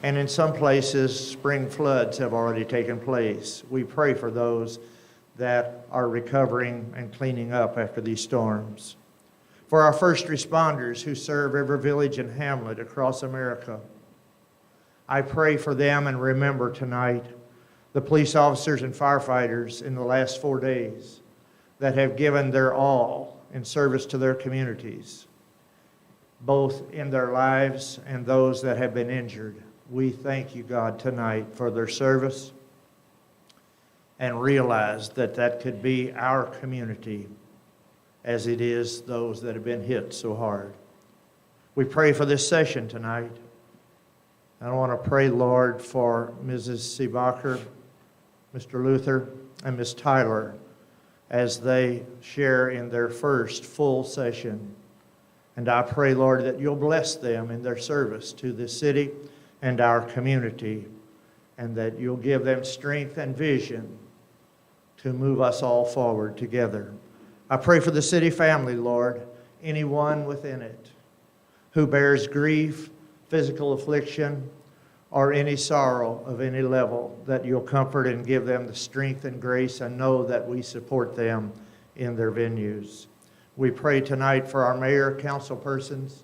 And in some places, spring floods have already taken place. We pray for those that are recovering and cleaning up after these storms. For our first responders who serve every village and hamlet across America, I pray for them and remember tonight the police officers and firefighters in the last 4 days that have given their all in service to their communities, both in their lives and those that have been injured. We thank you, God, tonight for their service and realize that that could be our community as it is those that have been hit so hard. We pray for this session tonight. I want to pray, Lord, for Mrs. Seebacher, Mr. Luther, and Ms. Tyler as they share in their first full session. And I pray, Lord, that you'll bless them in their service to this city and our community, and that you'll give them strength and vision to move us all forward together. I pray for the city family, Lord, anyone within it who bears grief, physical affliction, or any sorrow of any level, that you'll comfort and give them the strength and grace, and know that we support them in their venues. We pray tonight for our mayor, council persons,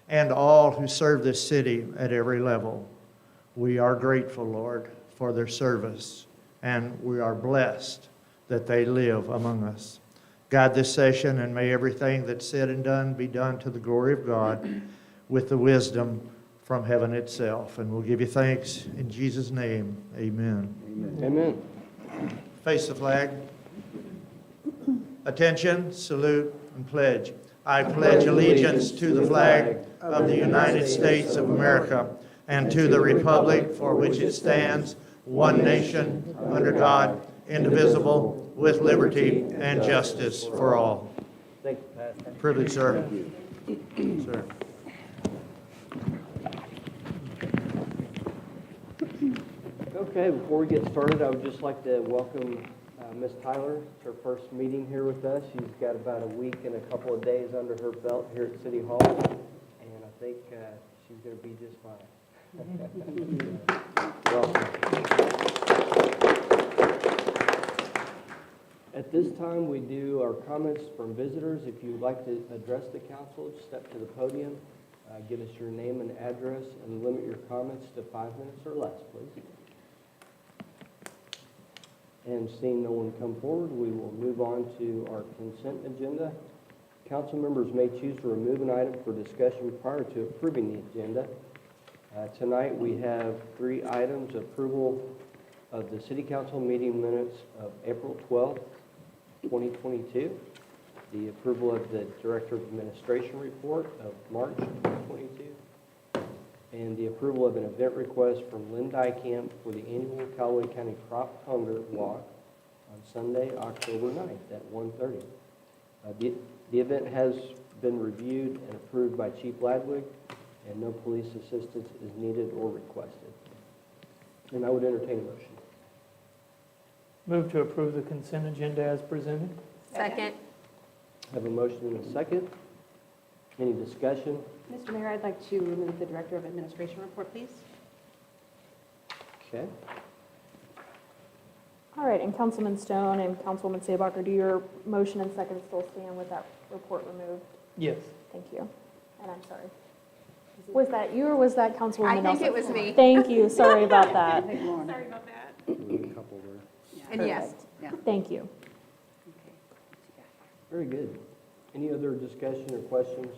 and all who serve this city at every level. We are grateful, Lord, for their service, and we are blessed that they live among us. Guide this session, and may everything that's said and done be done to the glory of God with the wisdom from heaven itself. And we'll give you thanks in Jesus' name. Amen. Amen. Face the flag. Attention, salute, and pledge. I pledge allegiance to the flag of the United States of America and to the republic for which it stands, one nation, under God, indivisible, with liberty and justice for all. Thank you, Pastor. Privilege, sir. Sir. Okay, before we get started, I would just like to welcome Ms. Tyler to her first meeting here with us. She's got about a week and a couple of days under her belt here at City Hall, and I think she's going to be just fine. Welcome. At this time, we do our comments from visitors. If you'd like to address the council, just step to the podium, give us your name and address, and limit your comments to 5 minutes or less, please. And seeing no one come forward, we will move on to our consent agenda. Council members may choose to remove an item for discussion prior to approving the agenda. Tonight we have 3 items: approval of the City Council meeting minutes of April 12th, 2022, the approval of the Director of Administration report of March 2022, and the approval of an event request from Lynn Dykamp for the annual Callaway County Crop Hunger Walk on Sunday, October 9th at 1:30. The event has been reviewed and approved by Chief Ladwig, and no police assistance is needed or requested. And I would entertain a motion. Move to approve the consent agenda as presented. Second. I have a motion and a second. Any discussion? Mr. Mayor, I'd like to remove the Director of Administration report, please. Okay. All right, and Councilman Stone and Councilwoman Seebacher, do your motion and second still stand with that report removed? Yes. Thank you. And I'm sorry. Was that you or was that Councilwoman I think Nelson? it was me. Thank you. Sorry about that. Sorry about that. A couple there. And yes. Thank you. Very good. Any other discussion or questions?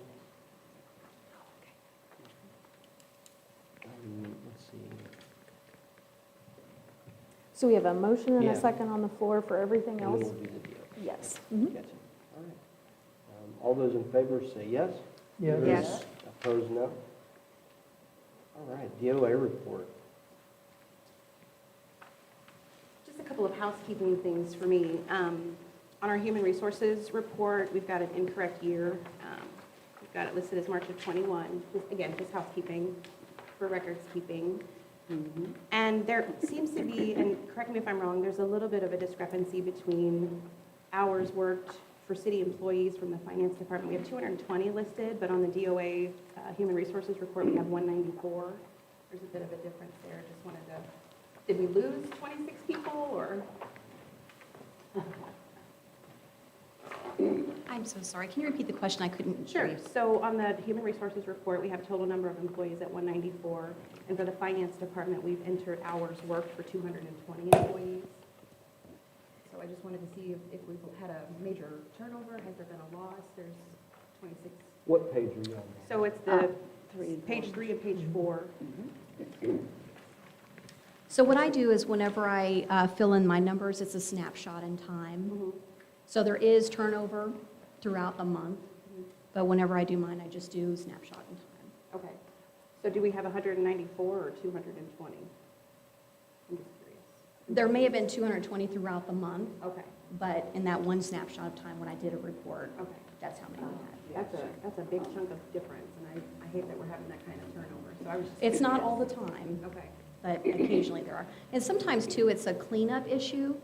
Let's see. So we have a motion and Yeah. a second on the floor for everything And then else? we'll do the deal. Yes. Gotcha. All right. All those in favor say yes. Yes. Yes. Opposed, no. All right, DOA report. Just a couple of housekeeping things for me. On our human resources report, we've got an incorrect year. We've got it listed as March of 21. Again, just housekeeping for records keeping. And there seems to be, and correct me if I'm wrong, there's a little bit of a discrepancy between hours worked for city employees from the finance department. We have 220 listed, but on the DOA human resources report, we have 194. there's a bit of a difference there. Just wanted to, did we lose 26 people, or? I'm so sorry. Can you repeat the question? I couldn't hear Sure. you. So on the Human Resources report, we have total number of employees at 194. And for the Finance Department, we've entered hours worked for 220 employees. So I just wanted to see if we've had a major turnover. Has there been a loss? There's 26. What page are you on? So it's the page 3 and page 4. So what I do is whenever I fill in my numbers, it's a snapshot in time. So there is turnover throughout the month, but whenever I do mine, I just do snapshot in time. Okay. So do we have 194 or 220? I'm just curious. There may have been 220 throughout the month, Okay. but in that one snapshot of time when I did a report, Okay. that's how many we had. That's a big chunk of difference, and I hate that we're having that kind of turnover. So I was just It's not curious. all the time, Okay. but occasionally there are. And sometimes, too, it's a cleanup issue.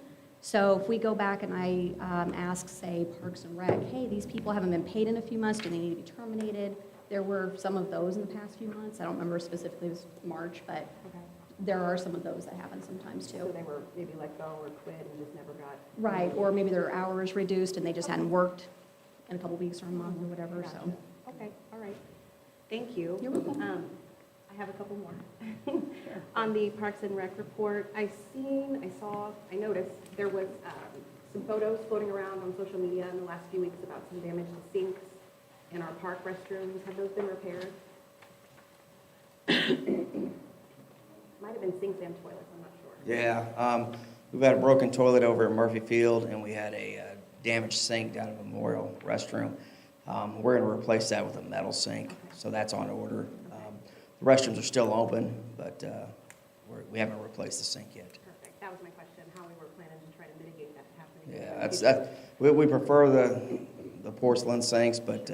So if we go back and I ask, say, Parks and Rec, hey, these people haven't been paid in a few months, do they need to be terminated? There were some of those in the past few months. I don't remember specifically, it was March, but Okay. there are some of those that happen sometimes, So too. they were maybe let go or quit and just never got. Right, or maybe their hours reduced and they just hadn't worked in a couple weeks or a month or whatever, so. Gotcha. Okay, all right. Thank you. You're welcome. I have a couple more. On the Parks and Rec report, I noticed there was some photos floating around on social media in the last few weeks about some damage to sinks in our park restrooms. Have those been repaired? Might have been sinks and toilets, I'm not sure. Yeah, we've had a broken toilet over at Murphy Field, and we had a damaged sink down at Memorial Restroom. We're going to replace that with a metal sink, so that's on order. The restrooms are still open, but we haven't replaced the sink yet. Perfect. That was my question, how we were planning to try to mitigate that happening. Yeah, we prefer the porcelain sinks, but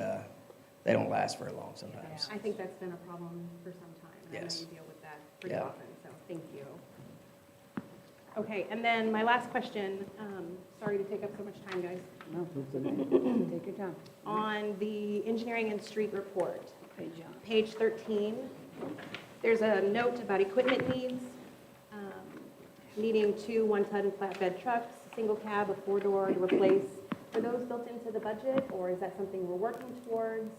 they don't last very long Yeah, sometimes. I think that's been a problem for some time. And Yes. I know you deal with that pretty Yeah. often, so thank you. Okay, and then my last question, sorry to take up so much time, guys. No, it's okay. Take your time. On the engineering and street report, Hey, John. page 13, there's a note about equipment needs, needing 2 one-ton flatbed trucks, a single cab, a 4-door to replace. Are those built into the budget, or is that something we're working towards?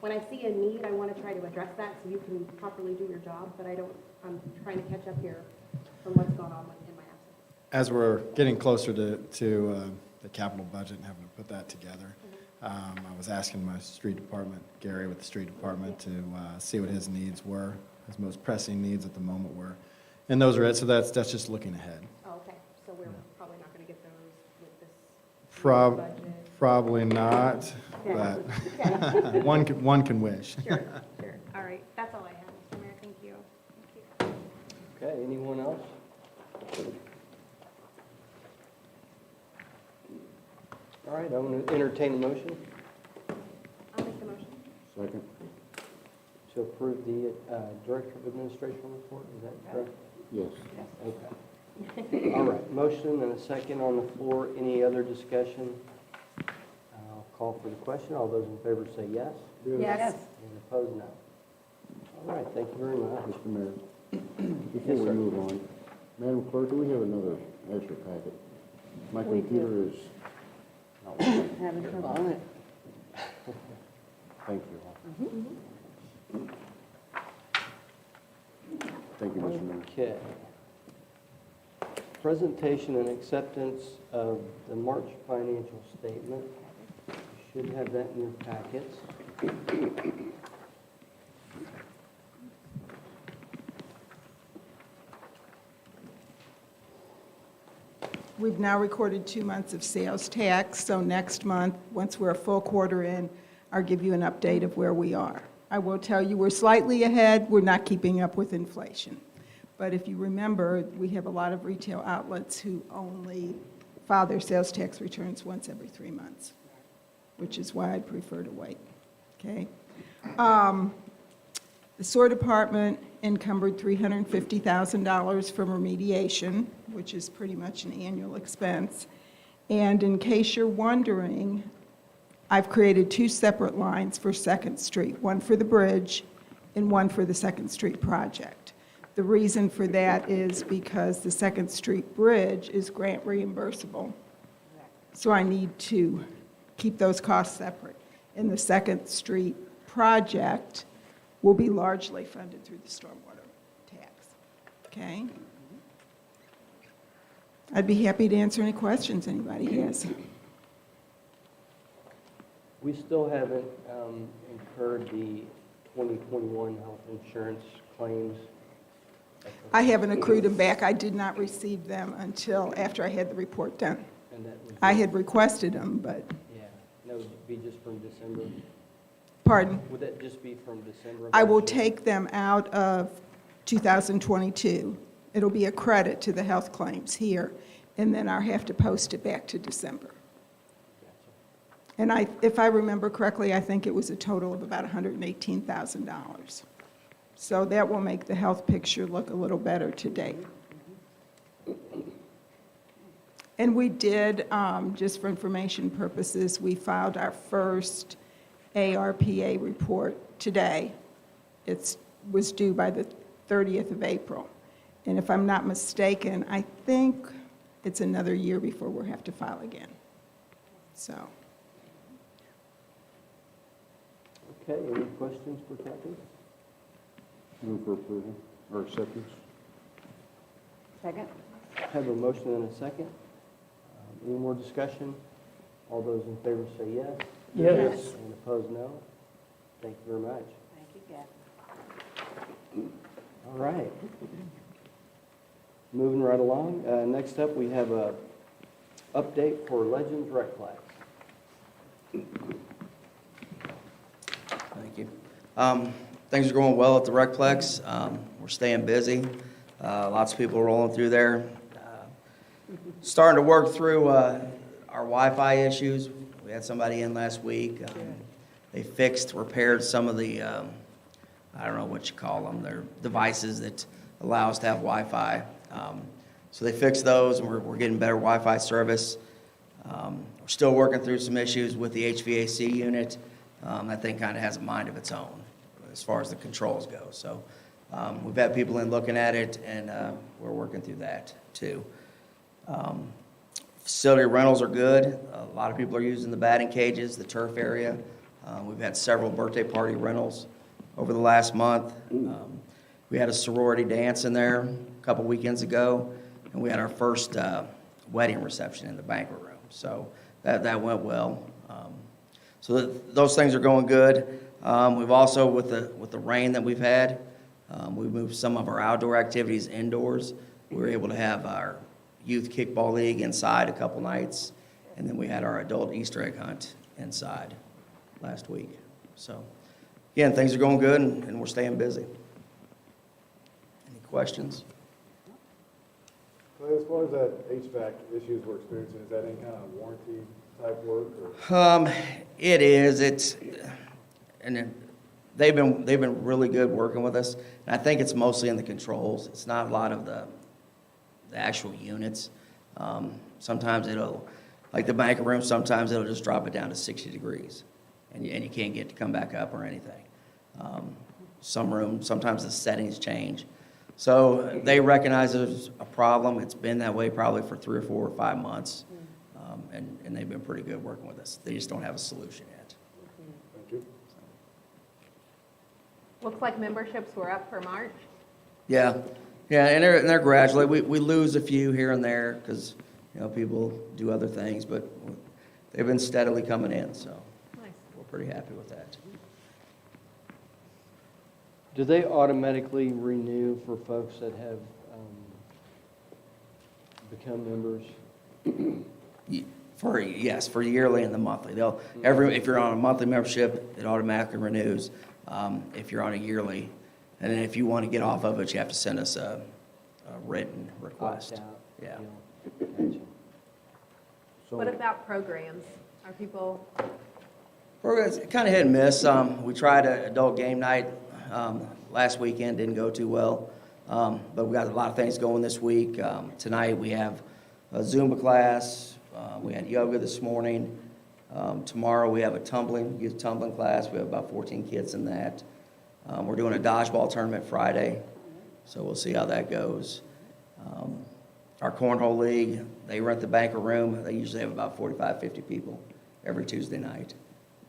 When I see a need, I want to try to address that so you can properly do your job, but I'm trying to catch up here from what's going on in my absence. As we're getting closer to the capital budget and having to put that together, I was asking my street department, Gary with the street department, to see what his needs were, his most pressing needs at the moment were. And those are it, so that's just looking ahead. Oh, okay, so we're probably not going to get those with this budget. Probably not, but Okay. one can wish. Sure, sure. All right, that's all I have, Mr. Mayor, thank you. Thank you. Okay, anyone else? All right, I'm going to entertain a motion I'll make the motion. Second. to approve the Director of Administration report, is that correct? Yes. Okay. All right, motion and a second on the floor. Any other discussion? I'll call for the question. All those in favor say yes, Yes. and opposed, no. All right, thank you very much. Mr. Mayor, before Yes, we sir. move on, Madam Clerk, do we have another extra packet? My computer is not working. Having trouble on it. Thank you. Thank you, Mr. Mayor. Okay. Presentation and acceptance of the March financial statement. You should have that in your packets. We've now recorded 2 months of sales tax, so next month, once we're a full quarter in, I'll give you an update of where we are. I will tell you we're slightly ahead, we're not keeping up with inflation. But if you remember, we have a lot of retail outlets who only file their sales tax returns once every 3 months, which is why I'd prefer to wait, okay? The sewer department encumbered $350,000 from remediation, which is pretty much an annual expense. And in case you're wondering, I've created 2 separate lines for Second Street, one for the bridge and one for the Second Street project. The reason for that is because the Second Street Bridge is grant reimbursable. So I need to keep those costs separate. And the Second Street project will be largely funded through the stormwater tax. Okay? I'd be happy to answer any questions anybody has. We still haven't incurred the 2021 health insurance claims. I haven't accrued them back. I did not receive them until after I had the report done. And that would I be- had requested them, but, Yeah, that would be just from December. pardon? Would that just be from December? of I will last year? take them out of 2022. It'll be a credit to the health claims here, and then I'll have to post it back to December. Gotcha. And if I remember correctly, I think it was a total of about $118,000. So that will make the health picture look a little better today. And we did, just for information purposes, we filed our first ARPA report today. It was due by the 30th of April. And if I'm not mistaken, I think it's another year before we'll have to file again. So, Okay, any questions for Kathy? Move for approval or acceptance. Second? Have a motion and a second. Any more discussion? All those in favor say yes. Yes. And opposed, no. Thank you very much. Thank you, Kathy. All right. Moving right along. Next up, we have a update for Legends Recplex. Thank you. Things are going well at the Recplex. We're staying busy. Lots of people rolling through there. Starting to work through our Wi-Fi issues. We had somebody in last week. They repaired some of the, I don't know what you call them, they're devices that allow us to have Wi-Fi. So they fixed those, and we're getting better Wi-Fi service. We're still working through some issues with the HVAC unit. That thing kind of has a mind of its own as far as the controls go. So we've had people in looking at it, and we're working through that too. Facility rentals are good. A lot of people are using the batting cages, the turf area. We've had several birthday party rentals over the last month. We had a sorority dance in there a couple weekends ago, and we had our first wedding reception in the banquet room. So that went well. So those things are going good. We've also, with the rain that we've had, we've moved some of our outdoor activities indoors. We were able to have our youth kickball league inside a couple nights, and then we had our adult Easter egg hunt inside last week. So, again, things are going good, and we're staying busy. Any questions? Well, as far as that HVAC issues we're experiencing, is that any kind of warranty type work? Or? It is. They've been really good working with us, and I think it's mostly in the controls. It's not a lot of the actual units. Sometimes like the banquet room, sometimes it'll just drop it down to 60 degrees, and you can't get to come back up or anything. Some rooms, sometimes the settings change. So they recognize there's a problem. It's been that way probably for 3 or 4 or 5 months, and they've been pretty good working with us. They just don't have a solution yet. Thank you. Looks like memberships were up for March. Yeah, and they're gradually. We lose a few here and there because people do other things, but they've been steadily coming in, so Nice. we're pretty happy with that. Do they automatically renew for folks that have become members? For yearly and the monthly. If you're on a monthly membership, it automatically renews. If you're on a yearly, and then if you want to get off of it, you have to send us a written request. Opt out? Yeah. Gotcha. So- What about programs? Are people, Programs, kind of hit and miss. We tried an adult game night last weekend, didn't go too well. But we got a lot of things going this week. Tonight we have a Zumba class. We had yoga this morning. Tomorrow we have a youth tumbling class. We have about 14 kids in that. We're doing a dodgeball tournament Friday, so we'll see how that goes. Our cornhole league, they rent the banquet room. They usually have about 45, 50 people every Tuesday night.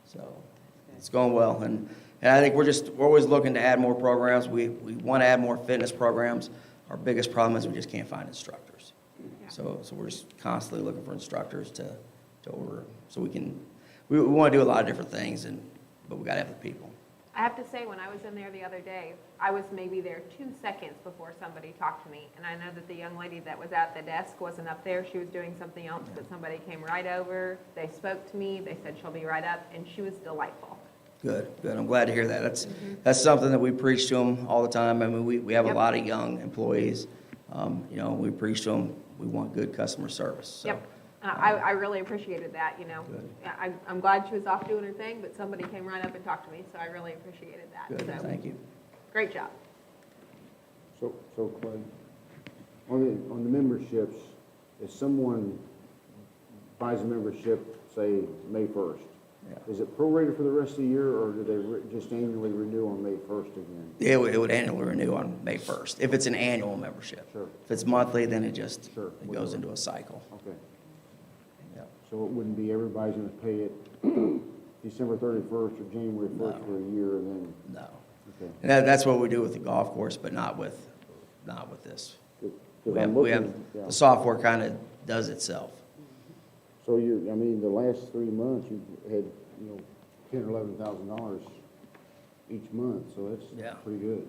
So it's going well. And I think we're always looking to add more programs. We want to add more fitness programs. Our biggest problem is we just can't find instructors. So we're just constantly looking for instructors to order. So we want to do a lot of different things, but we got to have the people. I have to say, when I was in there the other day, I was maybe there 2 seconds before somebody talked to me. And I know that the young lady that was at the desk wasn't up there. She was doing something else, but somebody came right over. They spoke to me. They said she'll be right up, and she was delightful. Good. I'm glad to hear that. That's something that we preach to them all the time. I mean, we have a lot of young employees. We preach to them. We want good customer service. So. Yep. I really appreciated that, Good. I'm glad she was off doing her thing, but somebody came right up and talked to me, so I really appreciated that. Good. So, Thank you. great job. So Clay, on the memberships, if someone buys a membership, say, May 1st, Yeah. is it prorated for the rest of the year, or do they just annually renew on May 1st again? It would annually renew on May 1st, if it's an annual membership. Sure. If it's monthly, then it Sure. goes into a cycle. Okay. Yeah. So it wouldn't be everybody's going to pay it December 31st or January 1st No. for a year, and then, No. okay. And that's what we do with the golf course, but not with this. 'Cause We I'm have, looking, yeah. the software kind of does itself. So the last 3 months, you've had, $10,000 or $11,000 each month, so that's Yeah. pretty good.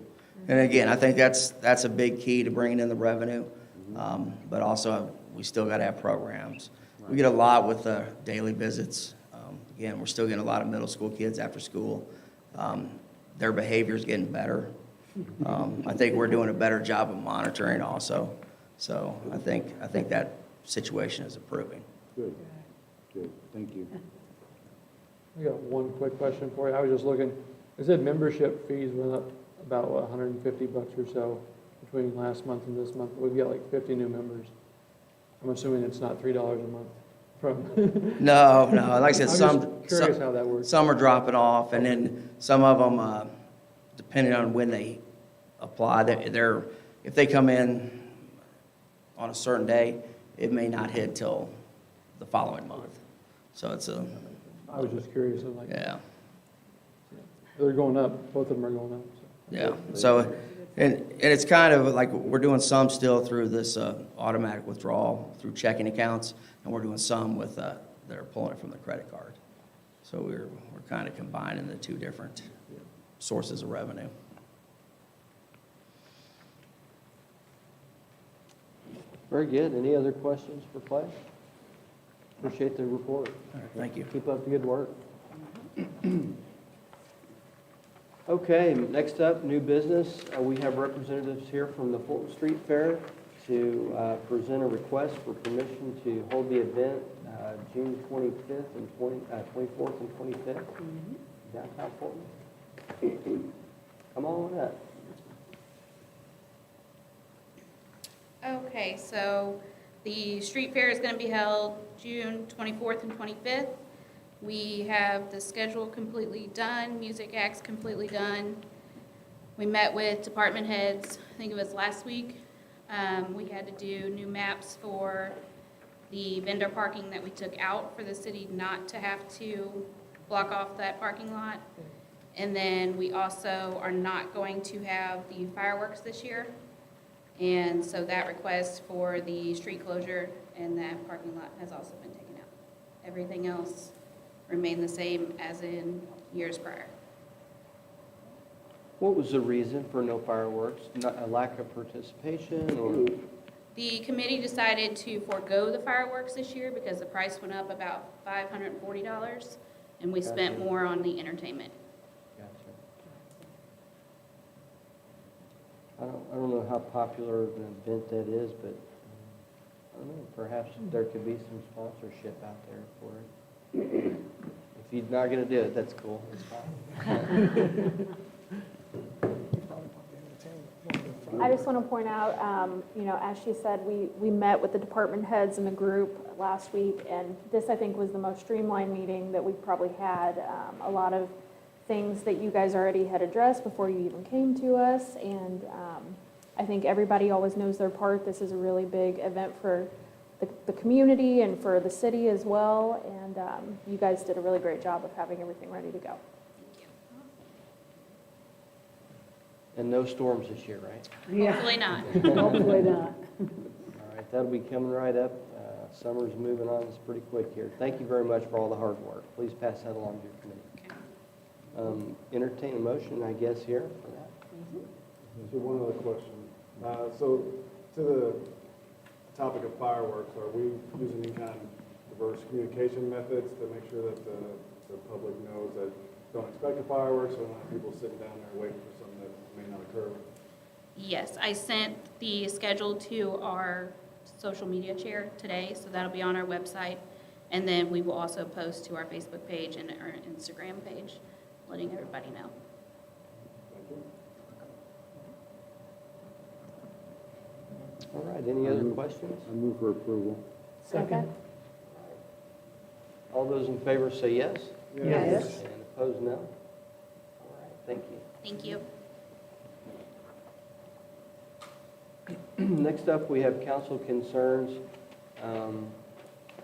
And again, I think that's a big key to bringing in the revenue. But also, we still got to have programs. We get a lot with daily visits. Again, we're still getting a lot of middle school kids after school. Their behavior is getting better. I think we're doing a better job of monitoring also. So I think that situation is improving. Good, thank you. I got one quick question for you. I was just looking, it said membership fees went up about $150 or so between last month and this month. We've got like 50 new members. I'm assuming it's not $3 a month from. No, like I said, I'm just curious how that works. some are dropping off, and then some of them, depending on when they apply, if they come in on a certain day, it may not hit till the following month. So it's I was just curious, I'm like, yeah. they're going up, both of them are going up. So. Yeah, so, and it's kind of like, we're doing some still through this automatic withdrawal through checking accounts, and we're doing some with, they're pulling it from the credit card. So we're kind of combining the two different sources of revenue. Very good. Any other questions for Clay? Appreciate the report. All right, thank you. Keep up the good work. Okay, next up, new business. We have representatives here from the Fulton Street Fair to present a request for permission to hold the event June 25th and 24th and 25th downtown Fulton. Come on up. Okay, so the street fair is going to be held June 24th and 25th. We have the schedule completely done, music acts completely done. We met with department heads, I think it was last week. We had to do new maps for the vendor parking that we took out for the city not to have to block off that parking lot. And then we also are not going to have the fireworks this year. And so that request for the street closure and that parking lot has also been taken out. Everything else remained the same as in years prior. What was the reason for no fireworks? Not a lack of participation or? The committee decided to forego the fireworks this year because the price went up about $540, and we spent Gotcha. more on the entertainment. Gotcha. I don't know how popular of an event that is, but I don't know, perhaps there could be some sponsorship out there for it. If you're not going to do it, that's cool. It's fine. I just want to point out, as she said, we met with the department heads in the group last week, and this, I think, was the most streamlined meeting that we've probably had. A lot of things that you guys already had addressed before you even came to us. And I think everybody always knows their part. This is a really big event for the community and for the city as well. And you guys did a really great job of having everything ready to go. And no storms this year, right? Hopefully not. Hopefully not. All right, that'll be coming right up. Summer's moving on, it's pretty quick here. Thank you very much for all the hard work. Please pass that along to your committee. Entertain a motion, I guess, here for that. So one other question. So to the topic of fireworks, are we using any kind of diverse communication methods to make sure that the public knows that don't expect the fireworks, or not people sitting down there waiting for something that may not occur? Yes, I sent the schedule to our social media chair today, so that'll be on our website. And then we will also post to our Facebook page and our Instagram page, letting everybody know. Thank you. All right, any other questions? I move for approval. Second? All those in favor say yes. Yes. And opposed, no. All right, thank you. Thank you. Next up, we have council concerns.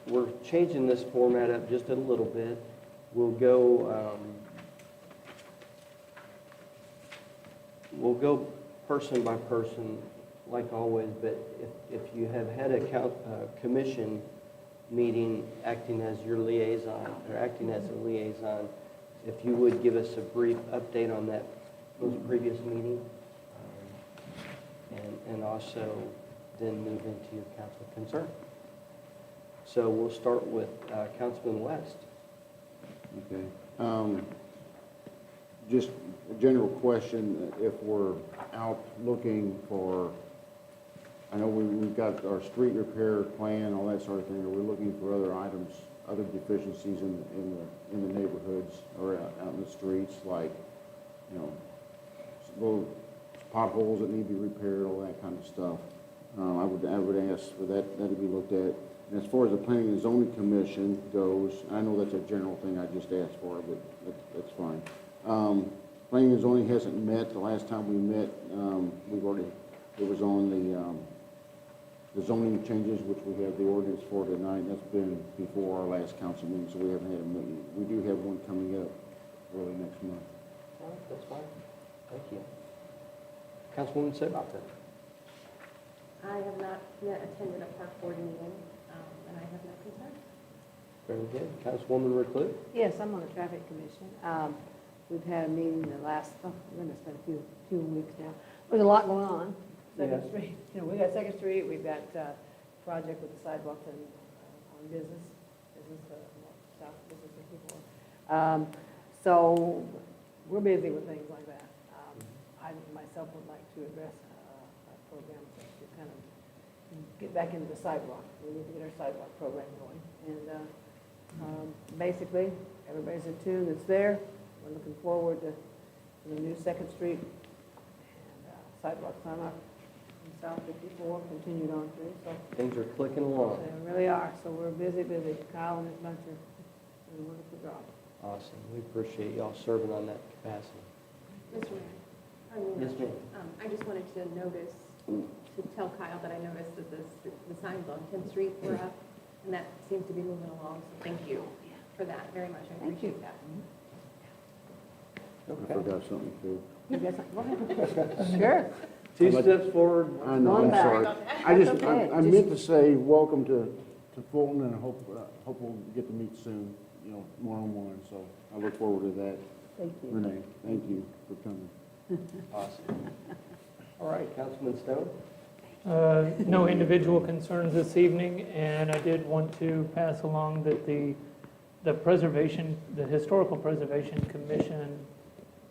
We're changing this format up just a little bit. We'll go person by person, like always, but if you have had a commission meeting acting as your liaison, or acting as a liaison, if you would give us a brief update on those previous meetings, and also then move into your council concern. So we'll start with Councilman West. Okay. Just a general question, if we're out looking for, I know we've got our street repair plan, all that sort of thing, are we looking for other items, other deficiencies in the neighborhoods or out in the streets, like, you know, little potholes that need to be repaired, all that kind of stuff? I would ask for that to be looked at. And as far as the Planning and Zoning Commission goes, I know that's a general thing I just asked for, but that's fine. Planning and Zoning hasn't met. The last time we met, it was on the zoning changes, which we have the ordinance for tonight. That's been before our last council meeting, so we haven't had a meeting. We do have one coming up early next month. All right, that's fine. Thank you. Councilwoman Sabata. I have not yet attended a park board meeting, and I have no concerns. Very good. Councilwoman Recluse. Yes, I'm on the traffic commission. We've had a meeting the last, it's been a few weeks now. There's a lot going on. Second Yes. Street, we got Second Street, we've got project with the sidewalks and on business, south business and people. So we're busy with things like that. I myself would like to address a program to kind of get back into the sidewalk. We need to get our sidewalk program going. And basically, everybody's in tune that's there. We're looking forward to the new Second Street and sidewalks on up in South 54, continued on through. So Things are clicking along. they really are. So we're busy. Kyle and his bunch are doing a wonderful job. Awesome. We appreciate y'all serving on that capacity. Mr. Mayor. pardon me, Yes, ma'am. I just wanted to notice, to tell Kyle that I noticed that the signs on 10th Street were up, and that seems to be moving along, so thank you for that very much. I appreciate that. I forgot something too. You got something? What happened? Sure. Two steps forward. I know, I'm Going back. sorry. That's okay. I meant to say, welcome to Fulton, and I hope we'll get to meet soon, one-on-one, so I look forward to that. Thank you. Renee, thank you for coming. Awesome. All right, Councilman Stone? No individual concerns this evening, and I did want to pass along that the Historical Preservation Commission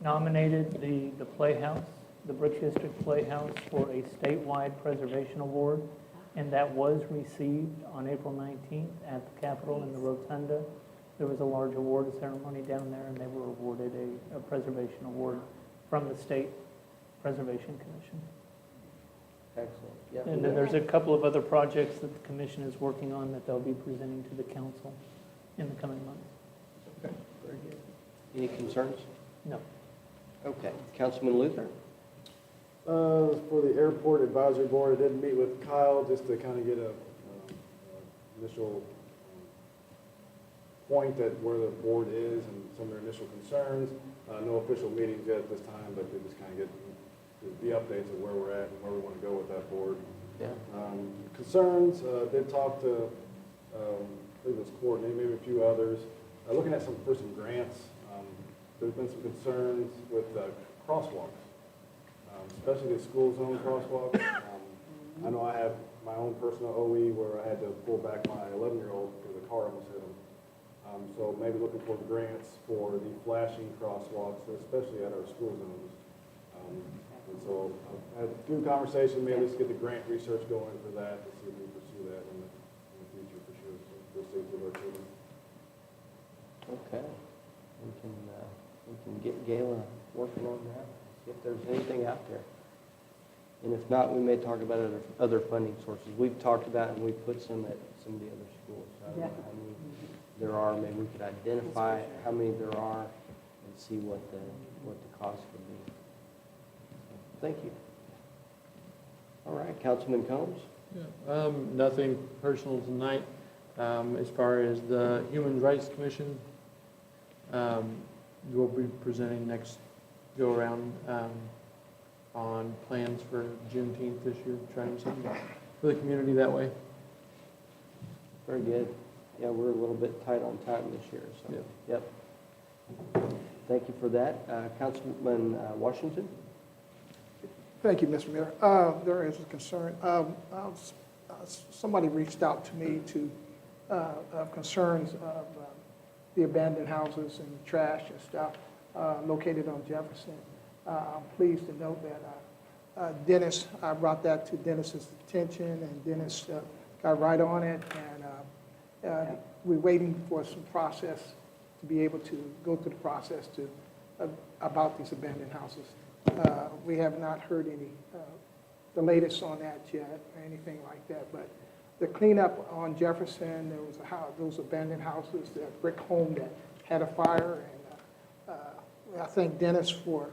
nominated the Playhouse, the Brook District Playhouse, for a statewide preservation award, and that was received on April 19th at the Capitol in the Rotunda. There was a large award ceremony down there, and they were awarded a preservation award from the State Preservation Commission. Excellent. Yeah. And then there's a couple of other projects that the commission is working on that they'll be presenting to the council in the coming months. Okay, very good. Any concerns? No. Okay, Councilman Luther? For the airport advisory board, I did meet with Kyle just to kind of get a initial point at where the board is and some of their initial concerns. No official meetings yet at this time, but they just kind of get the updates of where we're at and where we want to go with that board. Yeah. Concerns, did talk to, I believe it was Courtney, maybe a few others, looking at some grants. There's been some concerns with crosswalks, especially the school zone crosswalks. I know I have my own personal OE where I had to pull back my 11-year-old because the car almost hit him. So maybe looking for grants for the flashing crosswalks, especially at our school zones. And so I've had a few conversations, maybe let's get the grant research going for that, to see if we pursue that in the future for sure, for the safety of our children. Okay. We can get Gayla working on that, see if there's anything out there. And if not, we may talk about other funding sources. We've talked about and we've put some at some of the other schools. I don't know how many there are. Maybe we could identify how many there are and see what the cost would be. Thank you. All right, Councilman Combs? Nothing personal tonight. As far as the Human Rights Commission, we'll be presenting next go-around on plans for Juneteenth this year, trying something for the community that way. Very good. Yeah, we're a little bit tight on time this year, so. Yep. Thank you for that. Councilman Washington? Thank you, Mr. Mayor. There is a concern. Somebody reached out to me of concerns of the abandoned houses and trash and stuff located on Jefferson. I'm pleased to note that Dennis, I brought that to Dennis's attention, and Dennis got right on it, and we're waiting for some process to be able to go through the process about these abandoned houses. We have not heard any, the latest on that yet, or anything like that, but the cleanup on Jefferson, there was a house, those abandoned houses, that brick home that had a fire, and I thank Dennis for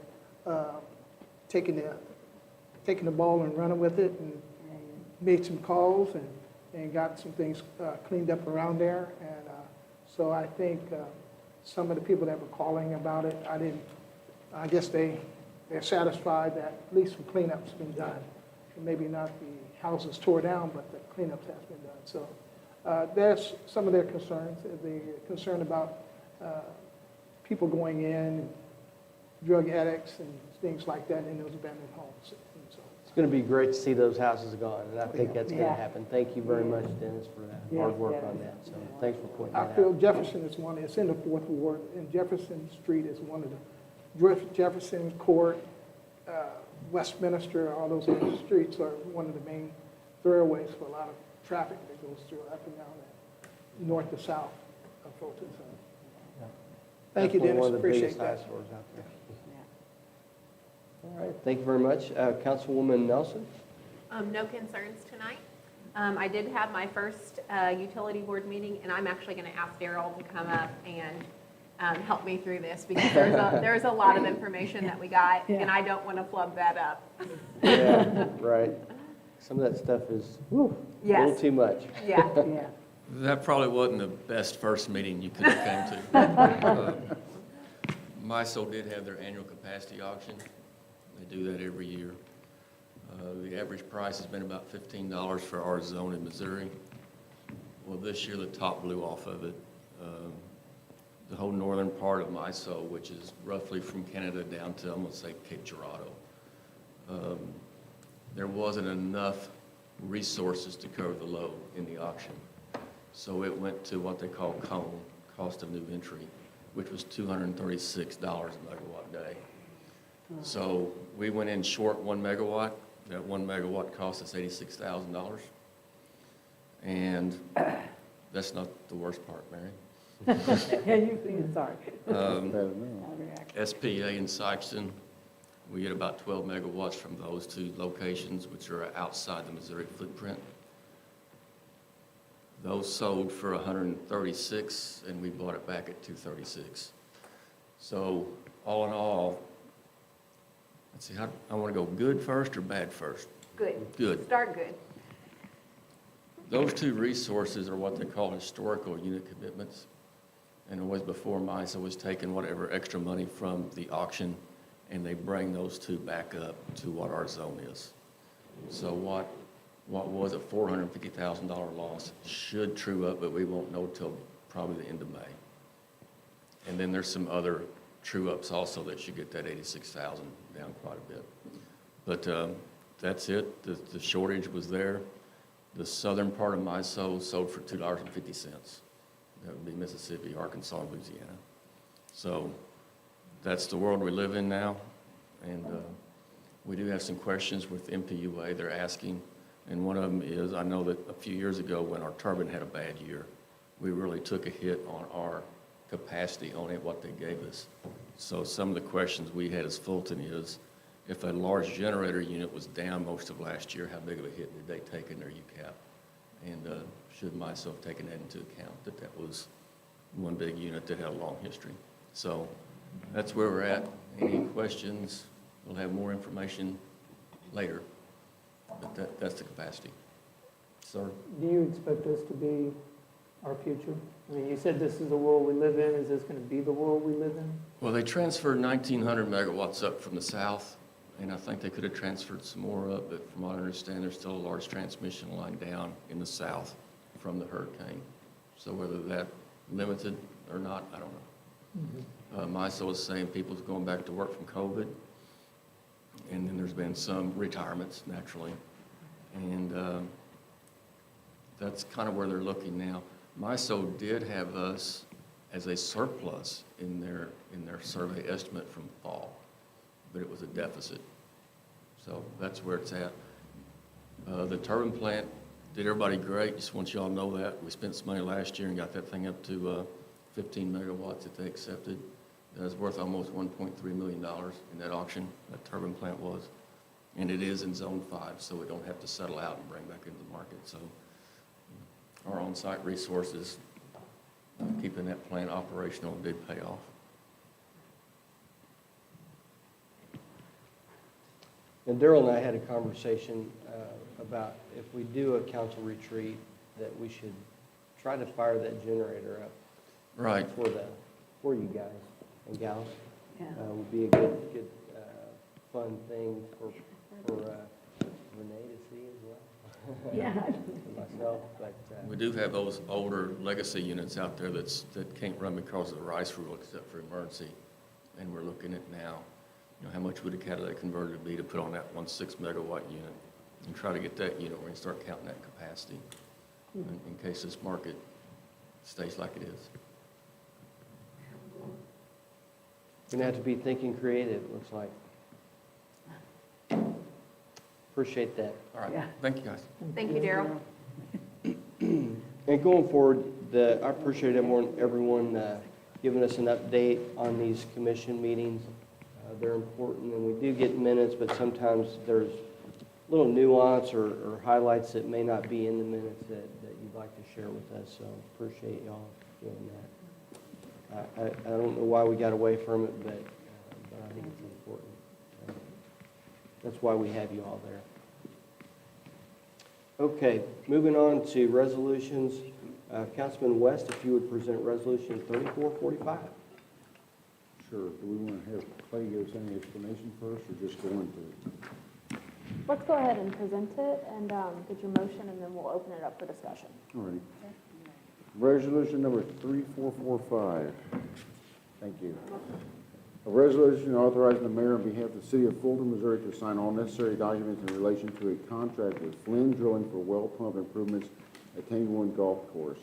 taking the ball and running with it, and made some calls and got some things cleaned up around there, and so I think some of the people that were calling about it, I guess they're satisfied that at least some cleanup's been done. And maybe not the houses tore down, but the cleanup has been done. So there's some of their concerns. They're concerned about people going in, drug addicts and things like that in those abandoned homes. And so, It's going to be great to see those houses gone, and I think that's going to happen. Thank you very much, Dennis, for that hard work on that. So thanks for pointing that I feel out. Jefferson is one, it's in the 4th Ward, and Jefferson Street is one of the, Jefferson Court, Westminster, all those other streets are one of the main thoroughways for a lot of traffic that goes through up and down that north to south of Fulton. So, thank you, Definitely Dennis, one of the appreciate biggest that. eyesores out there. All right, thank you very much. Councilwoman Nelson? No concerns tonight. I did have my first utility board meeting, and I'm actually going to ask Daryl to come up and help me through this, because there's a lot of information that we got, and I don't want to flub that up. Yeah, right. Some of that stuff is a little Yes. too much. Yeah. That probably wasn't the best first meeting you could have came to. MISO did have their annual capacity auction. They do that every year. The average price has been about $15 for our zone in Missouri. Well, this year the top blew off of it. The whole northern part of MISO, which is roughly from Canada down to, I'm going to say, Cape Girardeau. There wasn't enough resources to cover the load in the auction. So it went to what they call CONE, cost of new entry, which was $236 a megawatt day. So we went in short 1 megawatt. That 1 megawatt cost us $86,000. And that's not the worst part, Mary. Yeah, you feel sorry. SPA in Sykeston, we get about 12 megawatts from those two locations, which are outside the Missouri footprint. Those sold for $136, and we bought it back at $236. So all in all, let's see, I want to go good first or bad first? Good. Good. Start good. Those two resources are what they call historical unit commitments. And it was before MISA was taking whatever extra money from the auction, and they bring those two back up to what our zone is. So what was a $450,000 loss should true up, but we won't know till probably the end of May. And then there's some other true ups also that should get that 86,000 down quite a bit. But that's it. The shortage was there. The southern part of MISO sold for $2.50. That would be Mississippi, Arkansas, and Louisiana. So that's the world we live in now. And we do have some questions with MPUA they're asking. And one of them is, I know that a few years ago when our turbine had a bad year, we really took a hit on our capacity on it, what they gave us. So some of the questions we had as Fulton is, if a large generator unit was down most of last year, how big of a hit did they take in their UCAP? And should MISO have taken that into account, that was one big unit that had a long history. So that's where we're at. Any questions? We'll have more information later, but that's the capacity. Sir? Do you expect this to be our future? I mean, you said this is the world we live in. Is this going to be the world we live in? Well, they transferred 1,900 megawatts up from the south, and I think they could have transferred some more up, but from what I understand, there's still a large transmission line down in the south from the hurricane. So whether that limited or not, I don't know. MISO is saying people's going back to work from COVID, and then there's been some retirements, naturally. And that's kind of where they're looking now. MISO did have us as a surplus in their survey estimate from fall, but it was a deficit. So that's where it's at. The turbine plant did everybody great. Just want you all to know that. We spent some money last year and got that thing up to 15 megawatts that they accepted. That was worth almost $1.3 million in that auction, that turbine plant was. And it is in Zone 5, so we don't have to settle out and bring back into the market. So our on-site resources, keeping that plant operational did pay off. And Daryl and I had a conversation about if we do a council retreat, that we should try to fire that generator up. Right. For you guys and gals. Yeah. Would be a good fun thing for Renee to see as well. Yeah. And myself, but We do have those older legacy units out there that can't run because of the rice rule except for emergency. And we're looking at now, how much would a catalytic converter be to put on that 1 6 megawatt unit and try to get that unit where you start counting that capacity in case this market stays like it is. gonna have to be thinking creative, looks like. Appreciate that. All right, Yeah. thank you, guys. Thank you, Daryl. And going forward, I appreciate everyone giving us an update on these commission meetings. They're important, and we do get minutes, but sometimes there's little nuance or highlights that may not be in the minutes that you'd like to share with us, so appreciate y'all doing that. I don't know why we got away from it, but I think it's important. That's why we have you all there. Okay, moving on to resolutions. Councilman West, if you would present Resolution 3445. Sure. Do we want to have Clay give us any explanation first, or just go into it? Let's go ahead and present it and get your motion, and then we'll open it up for discussion. All righty. Resolution number 3445. Thank you. A resolution authorizing the mayor on behalf of the city of Fulton, Missouri to sign all necessary documents in relation to a contract with Flynn Drilling for well pump improvements at Tanglewood Golf Course.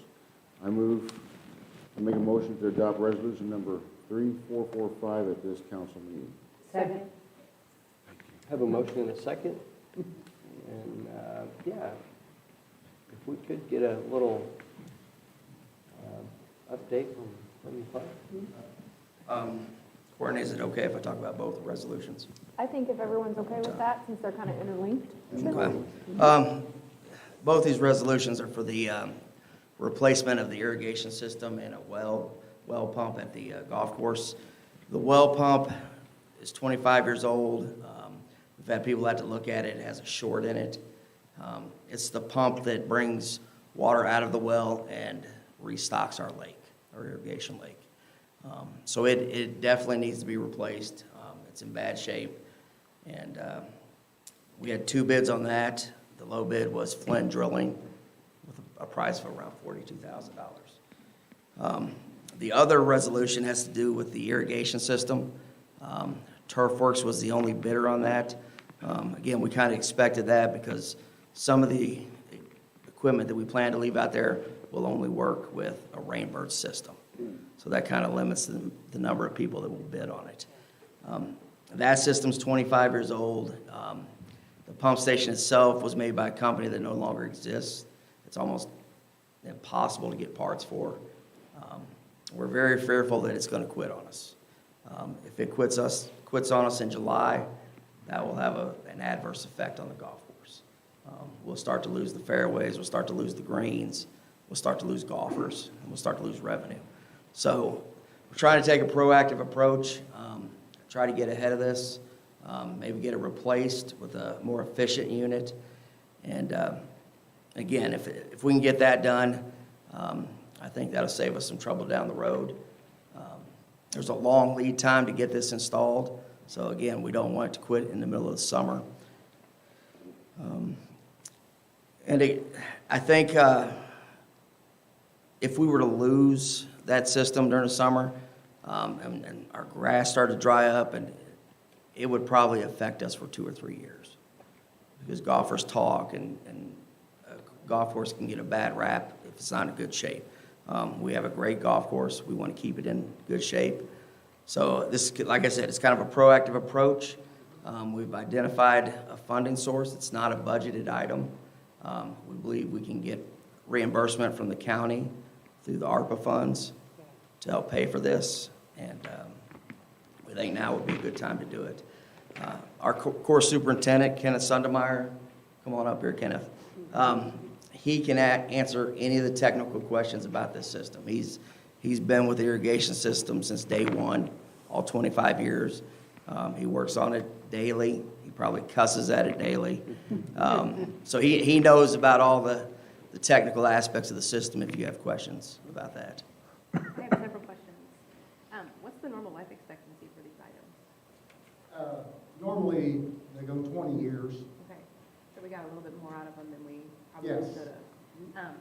I make a motion to adopt resolution number 3445 at this council meeting. Second. Have a motion and a second. And, if we could get a little update from you, Clay. Courtney, is it okay if I talk about both resolutions? I think if everyone's okay with that, since they're kind of interlinked. Okay. Both these resolutions are for the replacement of the irrigation system and a well pump at the golf course. The well pump is 25 years old. We've had people have to look at it. It has a short in it. It's the pump that brings water out of the well and restocks our lake, our irrigation lake. So it definitely needs to be replaced. It's in bad shape. And we had 2 bids on that. The low bid was Flynn Drilling with a price of around $42,000. The other resolution has to do with the irrigation system. Turfworks was the only bidder on that. Again, we kind of expected that because some of the equipment that we plan to leave out there will only work with a Rainbird system. So that kind of limits the number of people that will bid on it. That system's 25 years old. The pump station itself was made by a company that no longer exists. It's almost impossible to get parts for. We're very fearful that it's going to quit on us. If it quits on us in July, that will have an adverse effect on the golf course. We'll start to lose the fairways, we'll start to lose the greens, we'll start to lose golfers, and we'll start to lose revenue. So we're trying to take a proactive approach, try to get ahead of this, maybe get it replaced with a more efficient unit. And again, if we can get that done, I think that'll save us some trouble down the road. There's a long lead time to get this installed. So again, we don't want it to quit in the middle of the summer. I think if we were to lose that system during the summer, and our grass started to dry up, and it would probably affect us for 2 or 3 years. Because golfers talk, and a golf course can get a bad rap if it's not in good shape. We have a great golf course. We want to keep it in good shape. So this, like I said, it's kind of a proactive approach. We've identified a funding source. It's not a budgeted item. We believe we can get reimbursement from the county through the ARPA funds to help pay for this. And we think now would be a good time to do it. Our course superintendent, Kenneth Sundermeyer, come on up here, Kenneth. He can answer any of the technical questions about this system. He's been with the irrigation system since day one, all 25 years. He works on it daily. He probably cusses at it daily. So he knows about all the technical aspects of the system if you have questions about that. I have several questions. What's the normal life expectancy for these items? Normally, they go 20 years. Okay, so we got a little bit more out of them than we probably Yes. should have.